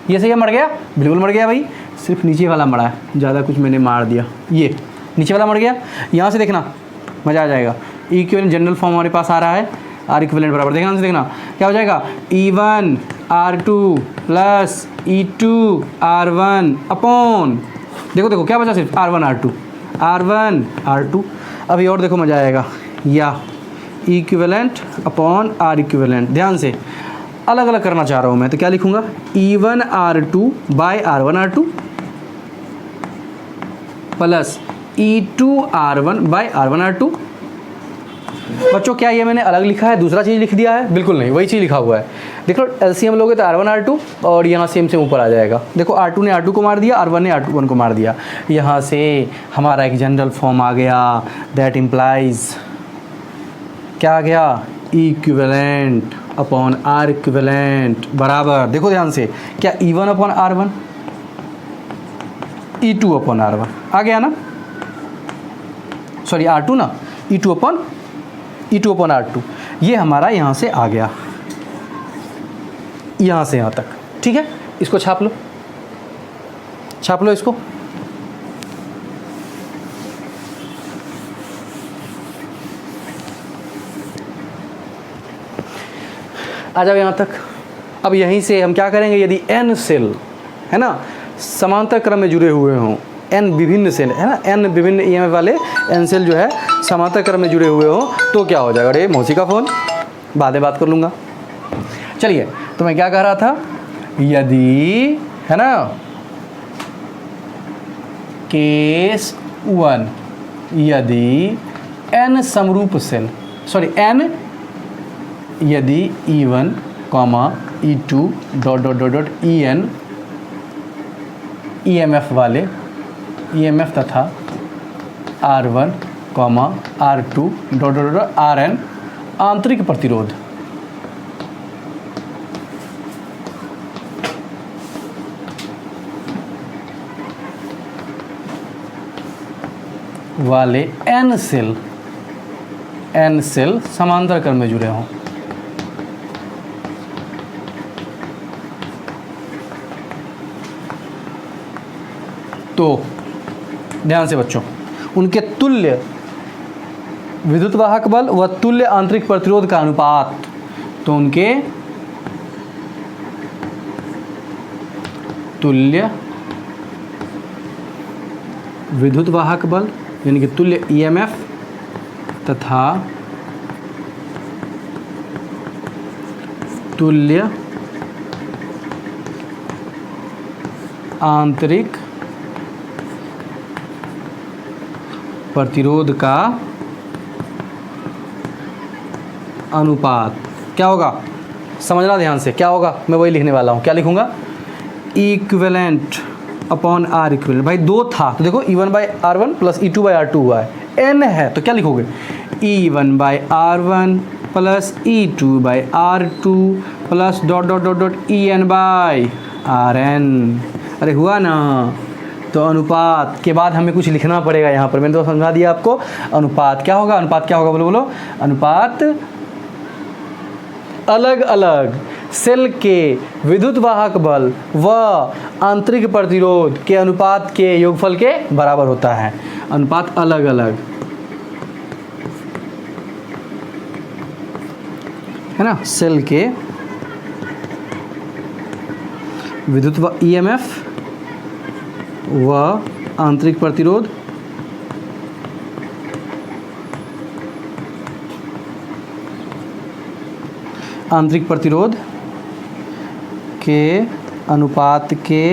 सही है, मर गया, बिल्कुल मर गया भाई, सिर्फ नीचे वाला मरा है, ज़्यादा कुछ मैंने मार दिया, ये नीचे वाला मर गया। यहाँ से देखना मज़ा आ जाएगा, इक्विवेलेंट जनरल फॉर्म हमारे पास आ रहा है, आर इक्विवेलेंट बराबर, देखना से देखना क्या हो जाएगा, E1 R2 plus E2 R1 upon, देखो देखो क्या बचा, सिर्फ R1 R2। अभी और देखो मज़ा आएगा, या इक्विवेलेंट अपॉन आर इक्विवेलेंट, ध्यान से अलग अलग करना चाह रहा हूँ मैं, तो क्या लिखूँगा, E1 R2 bye R1 R2 plus E2 R1 bye R1 R2। बच्चों क्या ये मैंने अलग लिखा है, दूसरा चीज़ लिख दिया है, बिल्कुल नहीं, वही चीज़ लिखा हुआ है। देख लो एलसीएम लोगे तो R1 R2 और यहाँ सेम ऊपर आ जाएगा, देखो R2 ने R2 को मार दिया, R1 ने R1 को मार दिया, यहाँ से हमारा एक जनरल फॉर्म आ गया, दैट इम्प्लाइज क्या आ गया, इक्विवेलेंट अपॉन आर इक्विवेलेंट बराबर, देखो ध्यान से, क्या E1 upon R1 E2 upon R1 आ गया ना, सॉरी R2 ना, E2 अपॉन R2, ये हमारा यहाँ से आ गया, यहाँ से यहाँ तक, ठीक है, इसको छाप लो इसको, आ जाओ यहाँ तक। अब यहीं से हम क्या करेंगे, यदि n सेल है ना समांतर क्रम में जुड़े हुए हों, n विभिन्न सेल है ना, n विभिन्न EMF वाले n सेल जो है समांतर क्रम में जुड़े हुए हों, तो क्या हो जाएगा, अरे मौसी का फ़ोन, बाद में बात कर लूँगा। चलिए, तो मैं क्या कह रहा था, यदि है ना केस 1, यदि n समरूप सेल, सॉरी n यदि E1, E2 En EMF वाले EMF तथा R1, R2 Rn आंतरिक प्रतिरोध वाले n सेल समांतर क्रम में जुड़े हों, तो ध्यान से बच्चों, उनके तुल्य विद्युत वाहक बल व तुल्य आंतरिक प्रतिरोध का अनुपात, तो उनके तुल्य विद्युत वाहक बल यानी कि तुल्य EMF तथा तुल्य आंतरिक प्रतिरोध का अनुपात क्या होगा, समझना ध्यान से, क्या होगा, मैं वही लिखने वाला हूँ, क्या लिखूँगा, इक्विवेलेंट अपॉन आर इक्विवेलेंट। भाई दो था तो देखो E1 by R1 plus E2 by R2 हुआ है, n है तो क्या लिखोगे, E1 by R1 plus E2 by R2 plus En by Rn। अरे हुआ ना, तो अनुपात के बाद हमें कुछ लिखना पड़ेगा यहाँ पर, मैंने तो समझा दिया आपको। अनुपात क्या होगा, बोलो बोलो, अनुपात अलग अलग सेल के विद्युत वाहक बल व आंतरिक प्रतिरोध के अनुपात के योगफल के बराबर होता है। अनुपात अलग अलग है ना। सेल के विद्युत ईएमएफ व आंतरिक प्रतिरोध के अनुपात के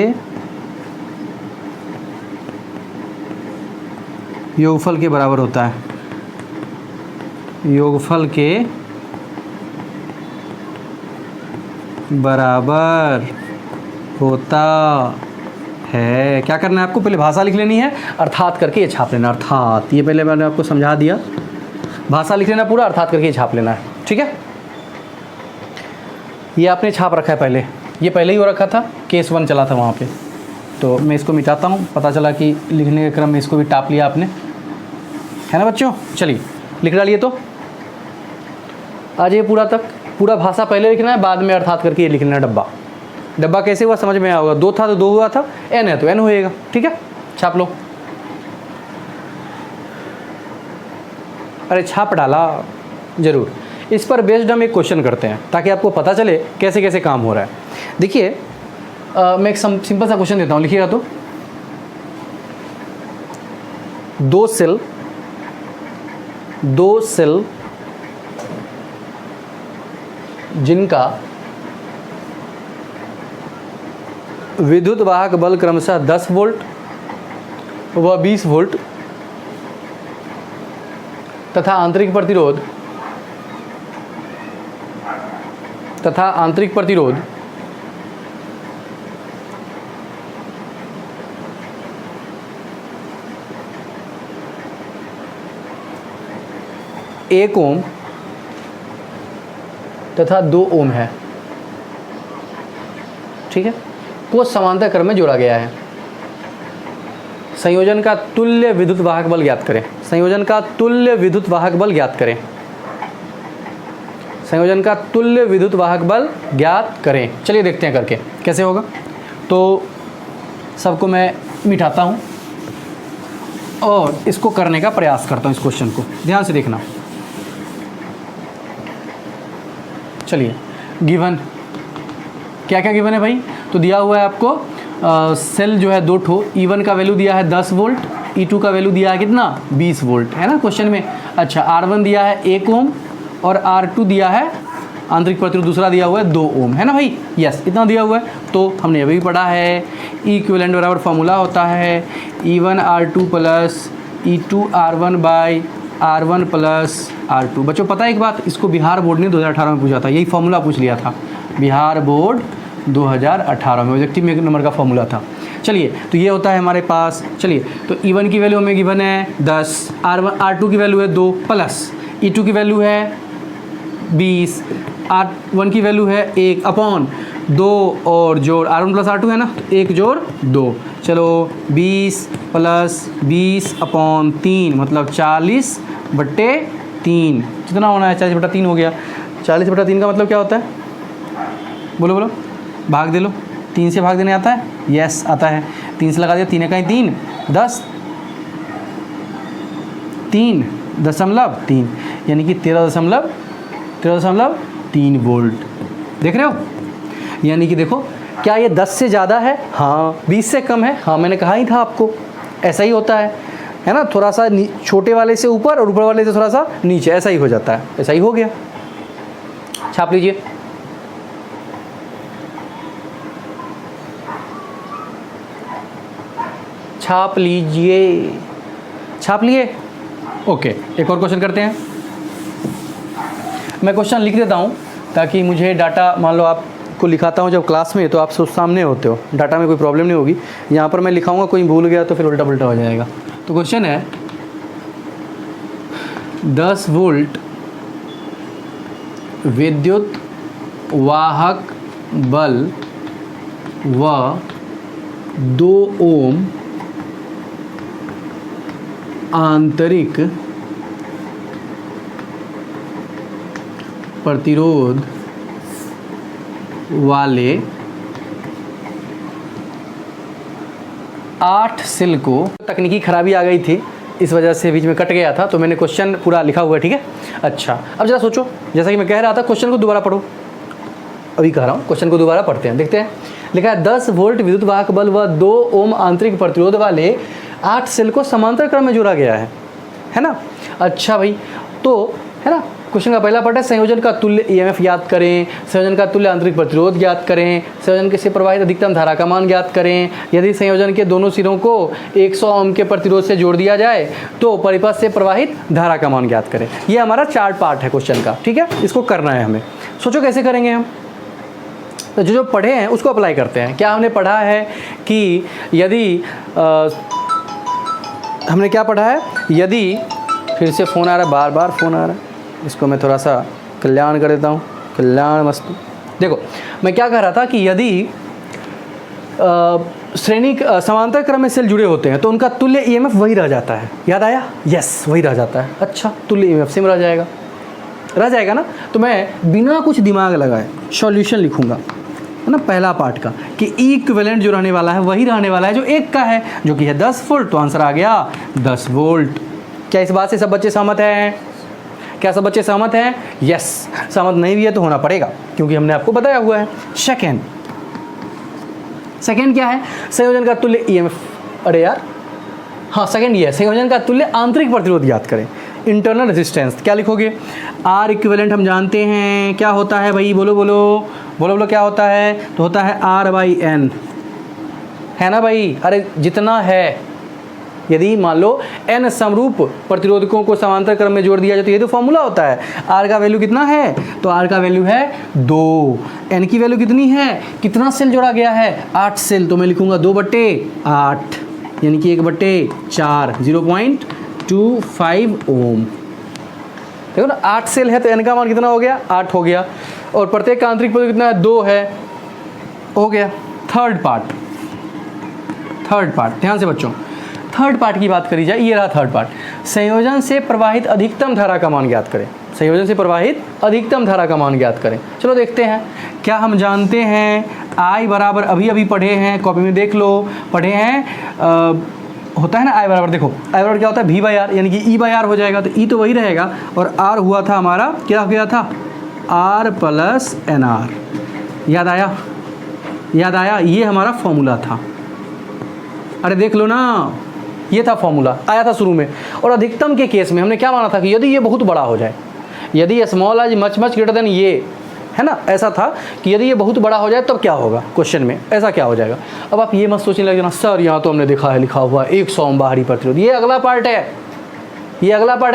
योगफल के बराबर होता है। योगफल के बराबर होता है। क्या करना है आपको, पहले भाषा लिख लेनी है, अर्थात करके ये छाप लेना। अर्थात, ये पहले मैंने आपको समझा दिया, भाषा लिख लेना पूरा, अर्थात करके ये छाप लेना है। ठीक है, ये आपने छाप रखा है पहले, ये पहले ही हो रखा था, केस 1 चला था वहाँ पे। तो मैं इसको मिटाता हूँ, पता चला कि लिखने के क्रम में इसको भी टाप लिया आपने, है ना बच्चों। चलिए लिख डालिए। तो आज ये पूरा तक, पूरा भाषा पहले लिखना है, बाद में अर्थात करके ये लिखना है। डब्बा डब्बा कैसे हुआ समझ में आया होगा। 2 था तो 2 हुआ था, n है तो n होएगा। ठीक है, छाप लो। अरे छाप डाला जरूर। इस पर बेस्ड हम एक क्वेश्चन करते हैं ताकि आपको पता चले कैसे कैसे काम हो रहा है। देखिए मैं एक सिंपल सा क्वेश्चन देता हूँ, लिखिएगा। तो 2 सेल जिनका विद्युत वाहक बल क्रमशः 10 वोल्ट व 20 वोल्ट तथा आंतरिक प्रतिरोध एक ओम तथा 2 ओम है। ठीक है, को समांतर क्रम में जोड़ा गया है। संयोजन का तुल्य विद्युत वाहक बल ज्ञात करें। संयोजन का तुल्य विद्युत वाहक बल ज्ञात करें। संयोजन का तुल्य विद्युत वाहक बल ज्ञात करें। चलिए देखते हैं करके कैसे होगा। तो सबको मैं मिटाता हूं और इसको करने का प्रयास करता हूं। इस क्वेश्चन को ध्यान से देखना। चलिए, गिवन क्या क्या गिवन है भाई। तो दिया हुआ है आपको सेल जो है 2 ठो, E1 का वैल्यू दिया है 10 वोल्ट, E2 का वैल्यू दिया है कितना 20 वोल्ट, है ना क्वेश्चन में। अच्छा, R1 दिया है 1 ओम और R2 दिया है आंतरिक प्रतिरोध दूसरा दिया हुआ है 2 ओम, है ना भाई। यस, इतना दिया हुआ है। तो हमने अभी पढ़ा है ई इक्विवेलेंट बराबर फॉर्मूला होता है E1 R2 plus E2 R1 by R1 plus R2। बच्चों पता है एक बात, इसको बिहार बोर्ड ने 2018 में पूछा था, यही फॉर्मूला पूछ लिया था। बिहार बोर्ड 2018 में ऑब्जेक्टिव में 1 नंबर का फॉर्मूला था। चलिए, तो ये होता है हमारे पास। चलिए, तो E1 की वैल्यू हमें गिवन है 10, R2 की वैल्यू है 2 प्लस E2 की वैल्यू है 20, R1 की वैल्यू है 1 अपॉन 2 और जोड़ R1 प्लस R2 है ना, 1 जोड़ 2। चलो 20 प्लस 20 अपॉन 3 मतलब 40/3। कितना होना है, 40/3 हो गया। 40/3 का मतलब क्या होता है, बोलो बोलो, भाग दे लो। 3 से भाग देने आता है, यस आता है। 3 से लगा दिया, 3 इकाई 3 10, 3.3 यानी कि 13.3 वोल्ट। देख रहे हो, यानी कि देखो क्या ये 10 से ज़्यादा है, हाँ 20 से कम है, हाँ मैंने कहा ही था आपको, ऐसा ही होता है ना। थोड़ा सा छोटे वाले से ऊपर और ऊपर वाले से थोड़ा सा नीचे, ऐसा ही हो जाता है। ऐसा ही हो गया, छाप लीजिए। छाप लीजिए, छाप लिए। ओके, एक और क्वेश्चन करते हैं। मैं क्वेश्चन लिख देता हूँ ताकि मुझे डाटा, मान लो आपको लिखाता हूँ जब क्लास में, तो आप सामने होते हो, डाटा में कोई प्रॉब्लम नहीं होगी। यहाँ पर मैं लिखाऊंगा, कोई भूल गया तो फिर उल्टा पुल्टा हो जाएगा। तो क्वेश्चन है 10 वोल्ट विद्युत वाहक बल व 2 ओम आंतरिक प्रतिरोध वाले 8 सेल को, तकनीकी खराबी आ गई थी इस वजह से बीच में कट गया था, तो मैंने क्वेश्चन पूरा लिखा हुआ है, ठीक है। अच्छा, अब जरा सोचो, जैसा कि मैं कह रहा था क्वेश्चन को दोबारा पढ़ो, अभी कह रहा हूँ क्वेश्चन को दोबारा पढ़ते हैं, देखते हैं। लिखा है 10 वोल्ट विद्युत वाहक बल व 2 ओम आंतरिक प्रतिरोध वाले 8 सेल को समांतर क्रम में जोड़ा गया है ना। अच्छा भाई, तो है ना, क्वेश्चन का पहला पार्ट है संयोजन का तुल्य ईएमएफ ज्ञात करें, संयोजन का तुल्य आंतरिक प्रतिरोध ज्ञात करें, संयोजन से प्रवाहित अधिकतम धारा का मान ज्ञात करें, यदि संयोजन के दोनों सिरों को 100 ओम के प्रतिरोध से जोड़ दिया जाए तो परिपथ से प्रवाहित धारा का मान ज्ञात करें। ये हमारा 4 पार्ट है क्वेश्चन का, ठीक है। इसको करना है हमें। सोचो कैसे करेंगे हम, तो जो पढ़े हैं उसको अप्लाई करते हैं। क्या हमने पढ़ा है कि यदि हमने क्या पढ़ा है, यदि, फिर से फ़ोन आ रहा है, बार बार फ़ोन आ रहा है, इसको मैं थोड़ा सा कल्याण कर देता हूँ, कल्याण मस्तु। देखो मैं क्या कह रहा था कि यदि श्रेणी समांतर क्रम में सेल जुड़े होते हैं तो उनका तुल्य ईएमएफ वही रह जाता है। याद आया? यस, वही रह जाता है। अच्छा, तुल्य ईएमएफ सेम रह जाएगा ना। तो मैं बिना कुछ दिमाग लगाए सॉल्यूशन लिखूंगा, है ना, पहला पार्ट का, कि इक्विवेलेंट जो रहने वाला है वही रहने वाला है जो एक का है, जो कि है 10 वोल्ट। तो आंसर आ गया 10 वोल्ट। क्या इस बात से सब बच्चे सहमत हैं? क्या सब बच्चे सहमत हैं? यस। सहमत नहीं भी है तो होना पड़ेगा, क्योंकि हमने आपको बताया हुआ है। सेकंड क्या है? संयोजन का तुल्य ईएमएफ। अरे यार, हाँ, सेकंड ये है, संयोजन का तुल्य आंतरिक प्रतिरोध ज्ञात करें, इंटरनल रेजिस्टेंस। क्या लिखोगे? आर इक्विवेलेंट हम जानते हैं क्या होता है भाई, बोलो क्या होता है? तो होता है R/N, है ना भाई। अरे जितना है, यदि मान लो n समरूप प्रतिरोधकों को समांतर क्रम में जोड़ दिया जाए तो ये तो फॉर्मूला होता है। r का वैल्यू कितना है? तो r का वैल्यू है 2। n की वैल्यू कितनी है? कितना सेल जोड़ा गया है? 8 सेल। तो मैं लिखूंगा 2/8, यानी कि 1/4, 0.25 ओम। देखो ना, 8 सेल है तो n का मान कितना हो गया? 8 हो गया। और प्रत्येक का आंतरिक प्रतिरोध कितना है? 2 है, हो गया। थर्ड पार्ट ध्यान से बच्चों, थर्ड पार्ट की बात करी जाए, ये रहा थर्ड पार्ट। संयोजन से प्रवाहित अधिकतम धारा का मान ज्ञात करें। संयोजन से प्रवाहित अधिकतम धारा का मान ज्ञात करें। चलो देखते हैं। क्या हम जानते हैं I बराबर, अभी पढ़े हैं, कॉपी में देख लो, पढ़े हैं, होता है ना I बराबर। देखो I बराबर क्या होता है? V/R, यानी कि E/R हो जाएगा। तो E तो वही रहेगा, और R हुआ था हमारा, क्या हो गया था? R+NR। याद आया? ये हमारा फॉर्मूला था। अरे देख लो ना, ये था फॉर्मूला, आया था शुरू में। और अधिकतम के केस में हमने क्या माना था कि यदि ये बहुत बड़ा हो जाए, यदि small is much greater then ये, है ना, ऐसा था कि यदि ये बहुत बड़ा हो जाए तब क्या होगा, क्वेश्चन में ऐसा क्या हो जाएगा। अब आप ये मत सोचने लगे ना, सर यहाँ तो हमने देखा है लिखा हुआ 100 ओम बाहरी प्रतिरोध। ये अगला पार्ट है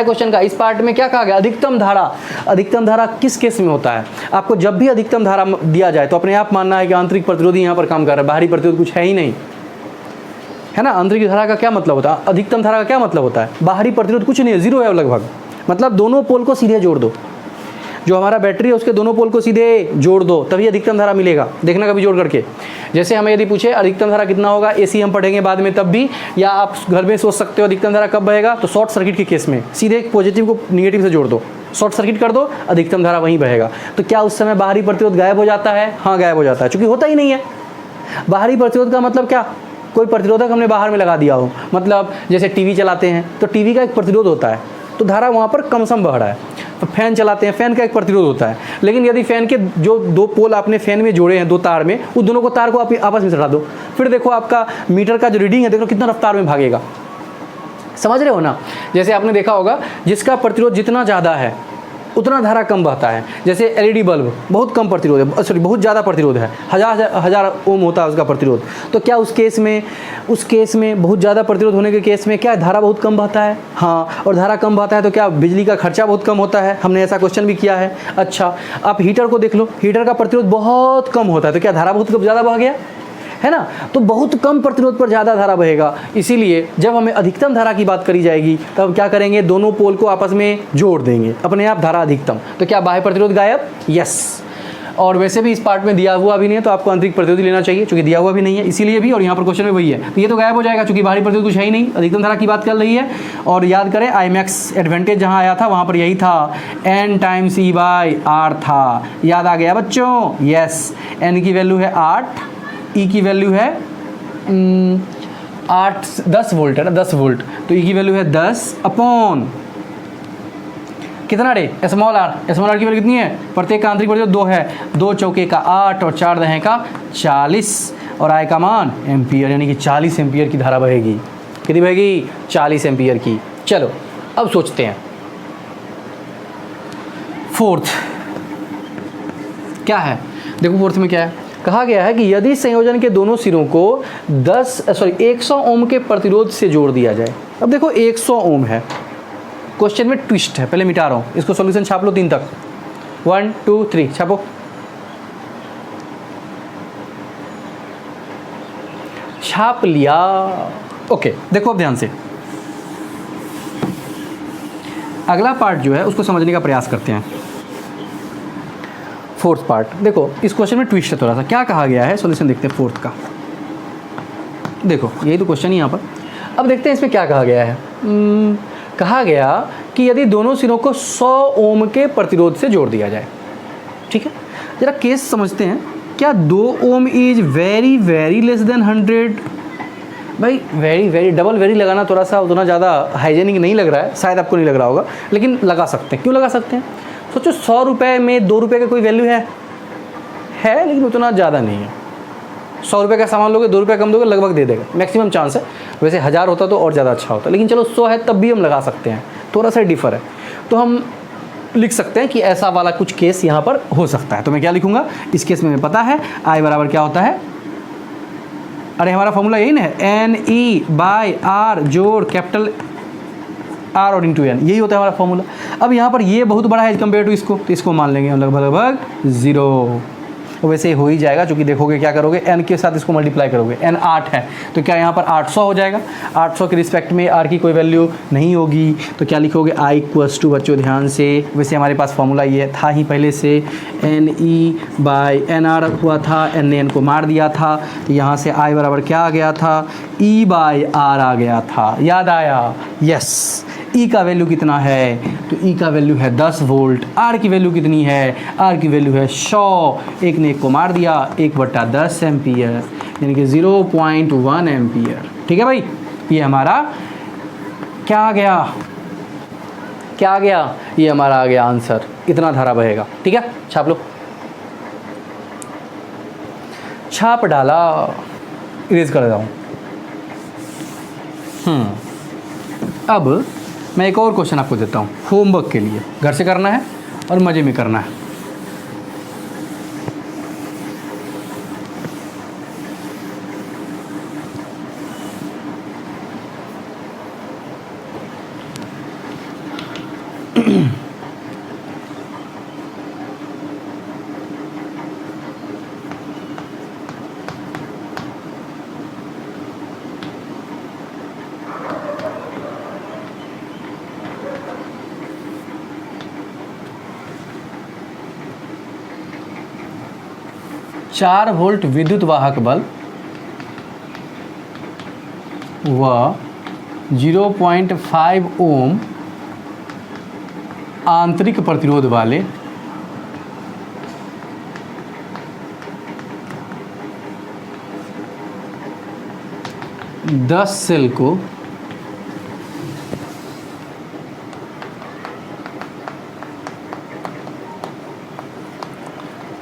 क्वेश्चन का। इस पार्ट में क्या कहा गया? अधिकतम धारा किस केस में होता है? आपको जब भी अधिकतम धारा दिया जाए तो अपने आप मानना है कि आंतरिक प्रतिरोध यहाँ पर काम कर रहा है, बाहरी प्रतिरोध कुछ है ही नहीं, है ना। आंतरिक धारा का क्या मतलब होता है? अधिकतम धारा का क्या मतलब होता है? बाहरी प्रतिरोध कुछ नहीं है, 0 है लगभग। मतलब दोनों पोल को सीधे जोड़ दो, जो हमारा बैटरी है उसके दोनों पोल को सीधे जोड़ दो, तभी अधिकतम धारा मिलेगा। देखना कभी जोड़ करके। जैसे हमें यदि पूछे अधिकतम धारा कितना होगा, AC हम पढ़ेंगे बाद में तब भी, या आप घर में सोच सकते हो अधिकतम धारा कब बहेगा, तो शॉर्ट सर्किट के केस में सीधे पॉजिटिव को निगेटिव से जोड़ दो, शॉर्ट सर्किट कर दो, अधिकतम धारा वहीं बहेगा। तो क्या उस समय बाहरी प्रतिरोध गायब हो जाता है? हाँ, गायब हो जाता है, चूंकि होता ही नहीं है। बाहरी प्रतिरोध का मतलब क्या? कोई प्रतिरोधक हमने बाहर में लगा दिया हो, मतलब जैसे टीवी चलाते हैं तो टीवी का एक प्रतिरोध होता है, तो धारा वहाँ पर कम सम बह रहा है। तो फैन चलाते हैं, फैन का एक प्रतिरोध होता है। लेकिन यदि फैन के जो 2 पोल आपने फैन में जोड़े हैं 2 तार में, उस दोनों को तार को आप आपस में सटा दो, फिर देखो आपका मीटर का जो रीडिंग है, देखो कितना रफ्तार में भागेगा। समझ रहे हो ना? जैसे आपने देखा होगा, जिसका प्रतिरोध जितना ज़्यादा है उतना धारा कम बहता है। जैसे LED बल्ब बहुत कम प्रतिरोध है, सॉरी बहुत ज़्यादा प्रतिरोध है, हजार ओम होता है उसका प्रतिरोध। तो क्या उस केस में बहुत ज़्यादा प्रतिरोध होने के केस में क्या धारा बहुत कम बहता है? हाँ, और धारा कम बहता है तो क्या बिजली का खर्चा बहुत कम होता है? हमने ऐसा क्वेश्चन भी किया है। अच्छा, आप हीटर को देख लो, हीटर का प्रतिरोध बहुत कम होता है, तो क्या धारा बहुत ज़्यादा बह गया, है ना। तो बहुत कम प्रतिरोध पर ज़्यादा धारा बहेगा। इसीलिए जब हमें अधिकतम धारा की बात करी जाएगी तब क्या करेंगे? दोनों पोल को आपस में जोड़ देंगे, अपने आप धारा अधिकतम। तो क्या बाह्य प्रतिरोध गायब? यस। और वैसे भी इस पार्ट में दिया हुआ भी नहीं है तो आपको आंतरिक प्रतिरोध लेना चाहिए, क्योंकि दिया हुआ भी नहीं है, इसीलिए भी। और यहाँ पर क्वेश्चन में वही है, तो ये तो गायब हो जाएगा क्योंकि बाहरी प्रतिरोध कुछ है ही नहीं, अधिकतम धारा की बात कर रही है। और याद करें Imax एडवांटेज जहाँ आया था वहाँ पर यही था, N × E/R था। याद आ गया बच्चों? यस, एन की वैल्यू है 8, ई की वैल्यू है 10 वोल्ट है ना, 10 वोल्ट, तो ई की वैल्यू है 10 अपॉन कितना रे स्मॉल आर की वैल्यू कितनी है, प्रत्येक का आंतरिक वैल्यू 2 है, 2 चौके का 8 और 4 दहें का 40 और आय का मान एम्पियर, यानी कि 40 एम्पियर की धारा बहेगी। कितनी बहेगी? 40 एम्पियर की। चलो अब सोचते हैं फोर्थ क्या है। देखो फोर्थ में क्या है, कहा गया है कि यदि संयोजन के दोनों सिरों को 100 ओम के प्रतिरोध से जोड़ दिया जाए। अब देखो 100 ओम है, क्वेश्चन में ट्विस्ट है, पहले मिटा रहा हूँ इसको, सॉल्यूशन छाप लो 3 तक, 1 2 3 छापो। छाप लिया, ओके। देखो अब ध्यान से अगला पार्ट जो है उसको समझने का प्रयास करते हैं। फोर्थ पार्ट देखो, इस क्वेश्चन में ट्विस्ट है थोड़ा सा। क्या कहा गया है, सॉल्यूशन देखते हैं फोर्थ का। देखो यही तो क्वेश्चन है यहाँ पर। अब देखते हैं इसमें क्या कहा गया है। कहा गया कि यदि दोनों सिरों को 100 ओम के प्रतिरोध से जोड़ दिया जाए। ठीक है, जरा केस समझते हैं। क्या 2 ohm is very very less than 100? भाई वेरी वेरी, डबल वेरी लगाना थोड़ा सा उतना ज़्यादा हाइजेनिक नहीं लग रहा है, शायद आपको नहीं लग रहा होगा, लेकिन लगा सकते हैं। क्यों लगा सकते हैं? सोचो 100 रुपये में 2 रुपये का कोई वैल्यू है लेकिन उतना ज़्यादा नहीं है। 100 रुपये का सामान लोगे, 2 रुपये कम दोगे, लगभग दे देगा, मैक्सिमम चांस है। वैसे 1000 होता तो और ज़्यादा अच्छा होता, लेकिन चलो 100 है तब भी हम लगा सकते हैं, थोड़ा सा डिफर है। तो हम लिख सकते हैं कि ऐसा वाला कुछ केस यहाँ पर हो सकता है। तो मैं क्या लिखूँगा इस केस में? हमें पता है आई बराबर क्या होता है, अरे हमारा फॉर्मूला यही ना है, NE/R जोड़ कैपिटल R और इंटू N, यही होता है हमारा फॉर्मूला। अब यहाँ पर ये बहुत बड़ा है एज कम्पेयर टू इसको, तो इसको मान लेंगे लगभग 0। वैसे हो ही जाएगा, क्योंकि देखोगे क्या करोगे, n के साथ इसको मल्टीप्लाई करोगे, n 8 है तो क्या यहाँ पर 800 हो जाएगा। 800 के रिस्पेक्ट में r की कोई वैल्यू नहीं होगी, तो क्या लिखोगे I इक्वल्स टू, बच्चों ध्यान से, वैसे हमारे पास फॉर्मूला ये था ही पहले से, NE/NR हुआ था, n ने n को मार दिया था, तो यहाँ से I बराबर क्या आ गया था, E/R आ गया था। याद आया? यस। E का वैल्यू कितना है, तो E का वैल्यू है 10 वोल्ट। R की वैल्यू कितनी है, R की वैल्यू है 100, एक ने एक को मार दिया, 1/10 एम्पियर, यानी कि 0.1 एम्पियर। ठीक है भाई, ये हमारा क्या आ गया, क्या आ गया, ये हमारा आ गया आंसर। इतना धारा बहेगा। ठीक है, छाप लो। छाप डाला, इरेज कर देता हूँ। अब मैं एक और क्वेश्चन आपको देता हूँ होमवर्क के लिए, घर से करना है और मज़े में करना है। चार वोल्ट विद्युत वाहक बल व 0.5 ओम आंतरिक प्रतिरोध वाले 10 सेल को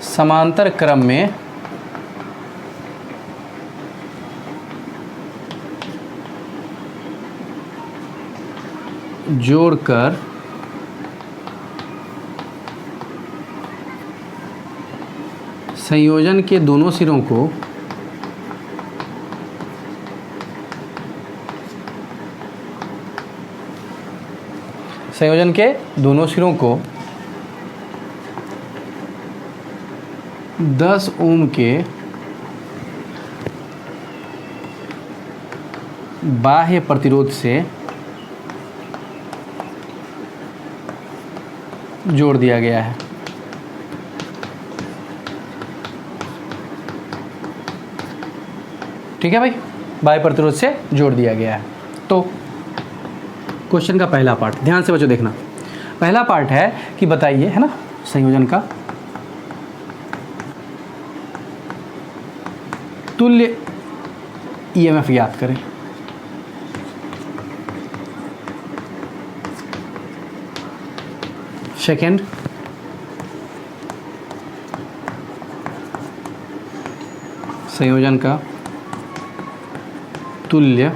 समांतर क्रम में जोड़कर संयोजन के दोनों सिरों को संयोजन के दोनों सिरों को 10 ओम के बाह्य प्रतिरोध से जोड़ दिया गया है। ठीक है भाई, बाह्य प्रतिरोध से जोड़ दिया गया है। तो क्वेश्चन का पहला पार्ट ध्यान से बच्चों देखना। पहला पार्ट है कि बताइए, है ना, संयोजन का तुल्य ईएमएफ ज्ञात करें। सेकेंड, संयोजन का तुल्य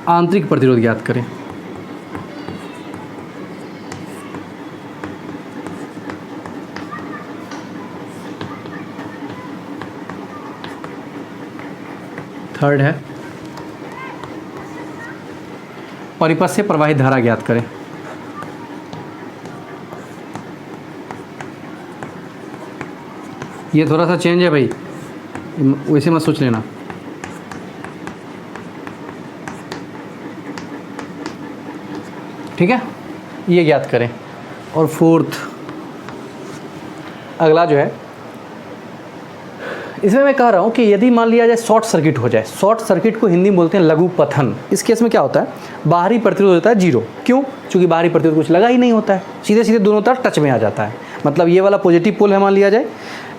आंतरिक प्रतिरोध ज्ञात करें। थर्ड है परिपथ से प्रवाहित धारा ज्ञात करें। ये थोड़ा सा चेंज है भाई, वैसे मत सोच लेना। ठीक है, ये ज्ञात करें। और फोर्थ, अगला जो है, इसमें मैं कह रहा हूँ कि यदि मान लिया जाए शॉर्ट सर्किट हो जाए, शॉर्ट सर्किट को हिंदी में बोलते हैं लघु पथन। इस केस में क्या होता है, बाहरी प्रतिरोध होता है जीरो। क्यों? क्योंकि बाहरी प्रतिरोध कुछ लगा ही नहीं होता है, सीधे सीधे दोनों तरफ टच में आ जाता है। मतलब ये वाला पॉजिटिव पोल है, मान लिया जाए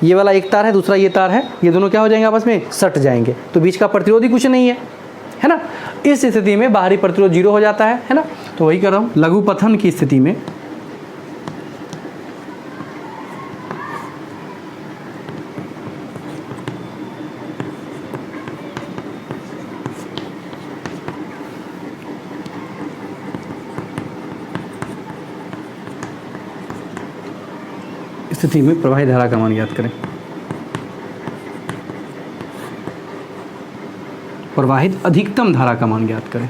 ये वाला एक तार है, दूसरा ये तार है, ये दोनों क्या हो जाएंगे, आपस में सट जाएंगे, तो बीच का प्रतिरोध ही कुछ नहीं है ना। इस स्थिति में बाहरी प्रतिरोध जीरो हो जाता है ना। तो वही कर रहा हूँ, लघु पथन की स्थिति में प्रवाहित धारा का मान ज्ञात करें। प्रवाहित अधिकतम धारा का मान ज्ञात करें।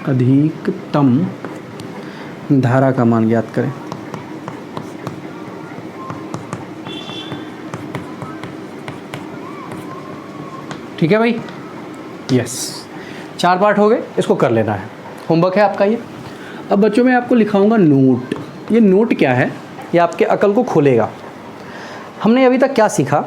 अधिकतम धारा का मान ज्ञात करें। ठीक है भाई, यस, 4 पार्ट हो गए, इसको कर लेना है, होमवर्क है आपका ये। अब बच्चों मैं आपको लिखाऊंगा नोट। ये नोट क्या है, ये आपके अकल को खोलेगा। हमने अभी तक क्या सीखा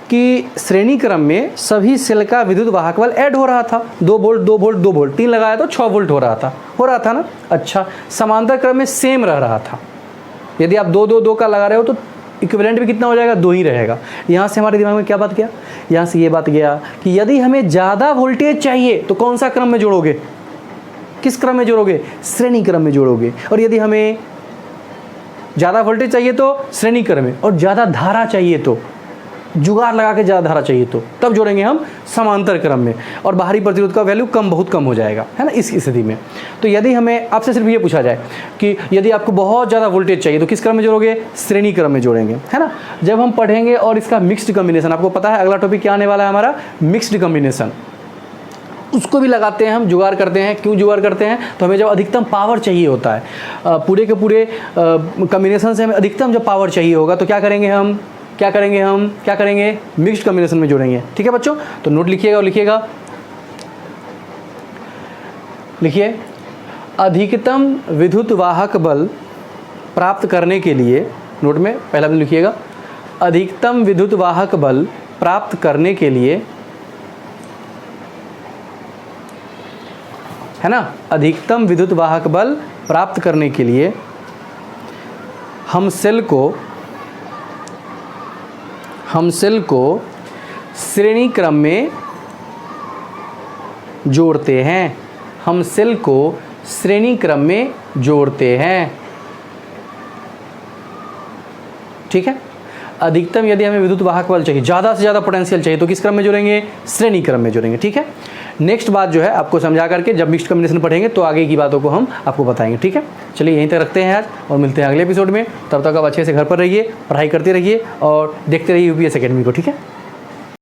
कि श्रेणी क्रम में सभी सेल का विद्युत वाहक बल ऐड हो रहा था, 2 वोल्ट 2 वोल्ट 2 वोल्ट, 3 लगाया तो 6 वोल्ट हो रहा था ना। अच्छा, समांतर क्रम में सेम रह रहा था। यदि आप 2 2 2 का लगा रहे हो तो इक्विवेलेंट भी कितना हो जाएगा, 2 ही रहेगा। यहाँ से हमारे दिमाग में क्या बात गया, यहाँ से ये बात गया कि यदि हमें ज़्यादा वोल्टेज चाहिए तो कौन सा क्रम में जोड़ोगे, किस क्रम में जोड़ोगे, श्रेणी क्रम में जोड़ोगे। और यदि हमें ज़्यादा वोल्टेज चाहिए तो श्रेणी क्रम में, और ज़्यादा धारा चाहिए तो, जुगाड़ लगा के ज़्यादा धारा चाहिए तो तब जोड़ेंगे हम समांतर क्रम में, और बाहरी प्रतिरोध का वैल्यू बहुत कम हो जाएगा, है ना, इस स्थिति में। तो यदि हमें आपसे सिर्फ ये पूछा जाए कि यदि आपको बहुत ज़्यादा वोल्टेज चाहिए तो किस क्रम में जोड़ोगे, श्रेणी क्रम में जोड़ेंगे, है ना। जब हम पढ़ेंगे और इसका मिक्स्ड कॉम्बिनेशन, आपको पता है अगला टॉपिक क्या आने वाला है हमारा, मिक्स्ड कॉम्बिनेशन, उसको भी लगाते हैं हम, जुगाड़ करते हैं। क्यों जुगाड़ करते हैं, तो हमें जब अधिकतम पावर चाहिए होता है, पूरे के पूरे कॉम्बिनेशन से हमें अधिकतम जब पावर चाहिए होगा तो क्या करेंगे हम, मिक्स्ड कॉम्बिनेशन में जोड़ेंगे। ठीक है बच्चों, तो नोट लिखिएगा और लिखिए अधिकतम विद्युत वाहक बल प्राप्त करने के लिए, नोट में पहला बिंदु लिखिएगा, अधिकतम विद्युत वाहक बल प्राप्त करने के लिए, है ना, अधिकतम विद्युत वाहक बल प्राप्त करने के लिए हम सेल को श्रेणी क्रम में जोड़ते हैं। हम सेल को श्रेणी क्रम में जोड़ते हैं। ठीक है, अधिकतम यदि हमें विद्युत वाहक बल चाहिए, ज़्यादा से ज़्यादा पोटेंशियल चाहिए तो किस क्रम में जोड़ेंगे, श्रेणी क्रम में जोड़ेंगे। ठीक है, नेक्स्ट बात जो है आपको समझा करके जब मिक्स्ड कॉम्बिनेशन पढ़ेंगे तो आगे की बातों को हम आपको बताएंगे। ठीक है, चलिए यहीं तक रखते हैं आज और मिलते हैं अगले एपिसोड में। तब तक आप अच्छे से घर पर रहिए, पढ़ाई करते रहिए और देखते रहिए यूपीएससी एकेडमी को। ठीक है।